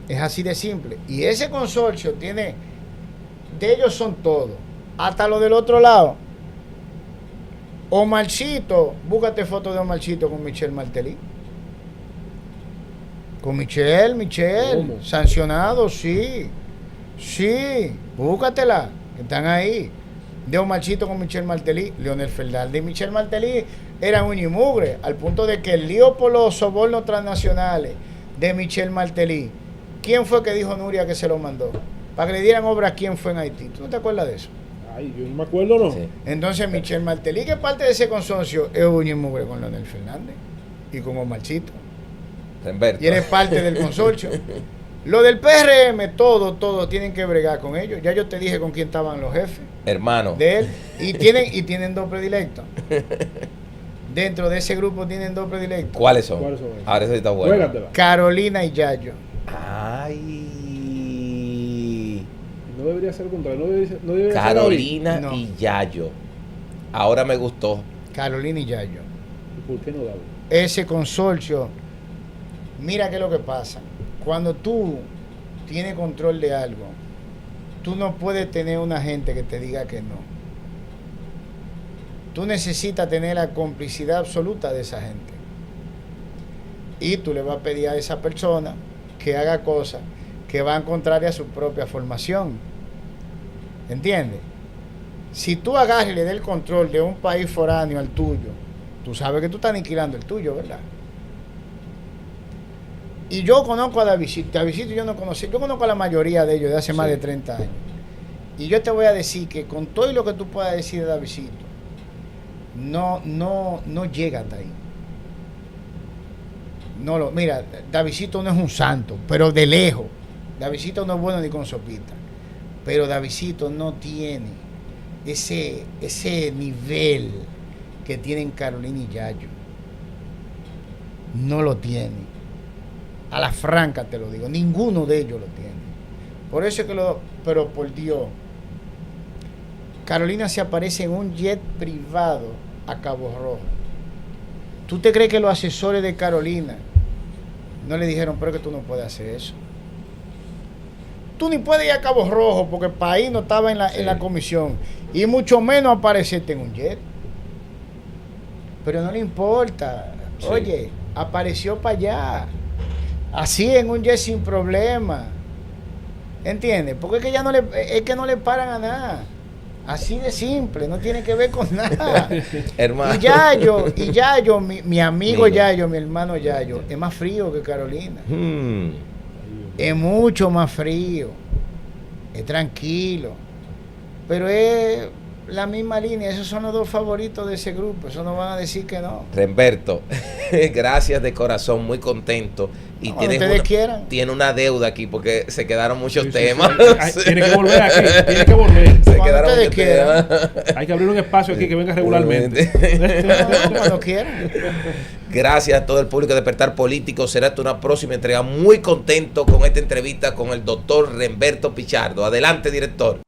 Es así de simple. Y ese consorcio tiene, de ellos son todos, hasta lo del otro lado. Omarcito, búscate foto de Omarcito con Michelle Martelly. Con Michelle, ¿Cómo? sancionado, sí, búscatela, que están ahí. De Omarcito con Michelle Martelly, Leonel Fernández y Michelle Martelly eran uña y mugre, al punto de que el lío por los sobornos transnacionales de Michelle Martelly, ¿quién fue que dijo Nuria que se lo mandó? Para que le dieran obra, ¿quién fue en Haití? ¿Tú no te acuerdas de eso? Ay, yo no me acuerdo, ¿no? Sí. Entonces Michelle Martelly, que parte de ese consorcio, es uña y mugre con Leonel Fernández y con Omarcito. Remberto. Y eres parte del consorcio. Lo del PRM, todo tienen que bregar con ellos. Ya yo te dije con quién estaban los jefes Hermano. de él. Y tienen 2 predilectos. Dentro de ese grupo tienen 2 predilectos. ¿Cuáles son? ¿Cuáles son esos? Ahora eso está bueno. Juégatela. Carolina y Yayo. Ay. No debería ser contra él, no debería Carolina ser David. y Yayo. Ahora me gustó. Carolina y Yayo. ser David. ¿Por qué no, David? Ese consorcio, mira qué es lo que pasa. Cuando tú tienes control de algo, tú no puedes tener una gente que te diga que no. Tú necesitas tener la complicidad absoluta de esa gente. Y tú le vas a pedir a esa persona que haga cosas que van contrarias a su propia formación. ¿Entiendes? Si tú agarras y le das el control de un país foráneo al tuyo, tú sabes que tú estás aniquilando el tuyo, ¿verdad? Y yo conozco a Davidcito. Davidcito yo no conocí. Yo conozco a la mayoría de ellos de hace más de 30 años. Y yo te voy a decir que con todo lo que tú puedas decir de Davidcito, no llega hasta ahí. Mira, Davidcito no es un santo, pero de lejos. Davidcito no es bueno ni con sopita. Pero Davidcito no tiene ese nivel que tienen Carolina y Yayo. No lo tiene. A la franca te lo digo. Ninguno de ellos lo tiene. Por eso es que pero por Dios, Carolina se aparece en un jet privado a Cabo Rojo. ¿Tú te crees que los asesores de Carolina no le dijeron, pero que tú no puedes hacer eso? Tú ni puedes ir a Cabo Rojo porque el país no estaba en la comisión. Y mucho menos aparecerte en un jet. Pero no le importa. Sí. Oye, apareció para allá. Así en un jet sin problema. ¿Entiendes? Porque es que ya es que no le paran a nada. Así de simple, no tiene que ver con nada. Hermano. Y Yayo, mi amigo Yayo, mi hermano Yayo, es más frío que Carolina. Es mucho más frío. Es tranquilo. Pero es la misma línea. Esos son los dos favoritos de ese grupo. Eso no van a decir que no. Remberto, gracias de corazón, muy contento. Y tiene una deuda aquí porque se quedaron muchos temas. Sí. Tiene que volver aquí, tiene que volver. Se quedaron muchos temas. Hay que abrir un espacio aquí que venga regularmente. Cuando quieran. Gracias a todo el público de Despertar Político. Será hasta una próxima entrega. Muy contento con esta entrevista con el doctor Remberto Pichardo. Adelante, director.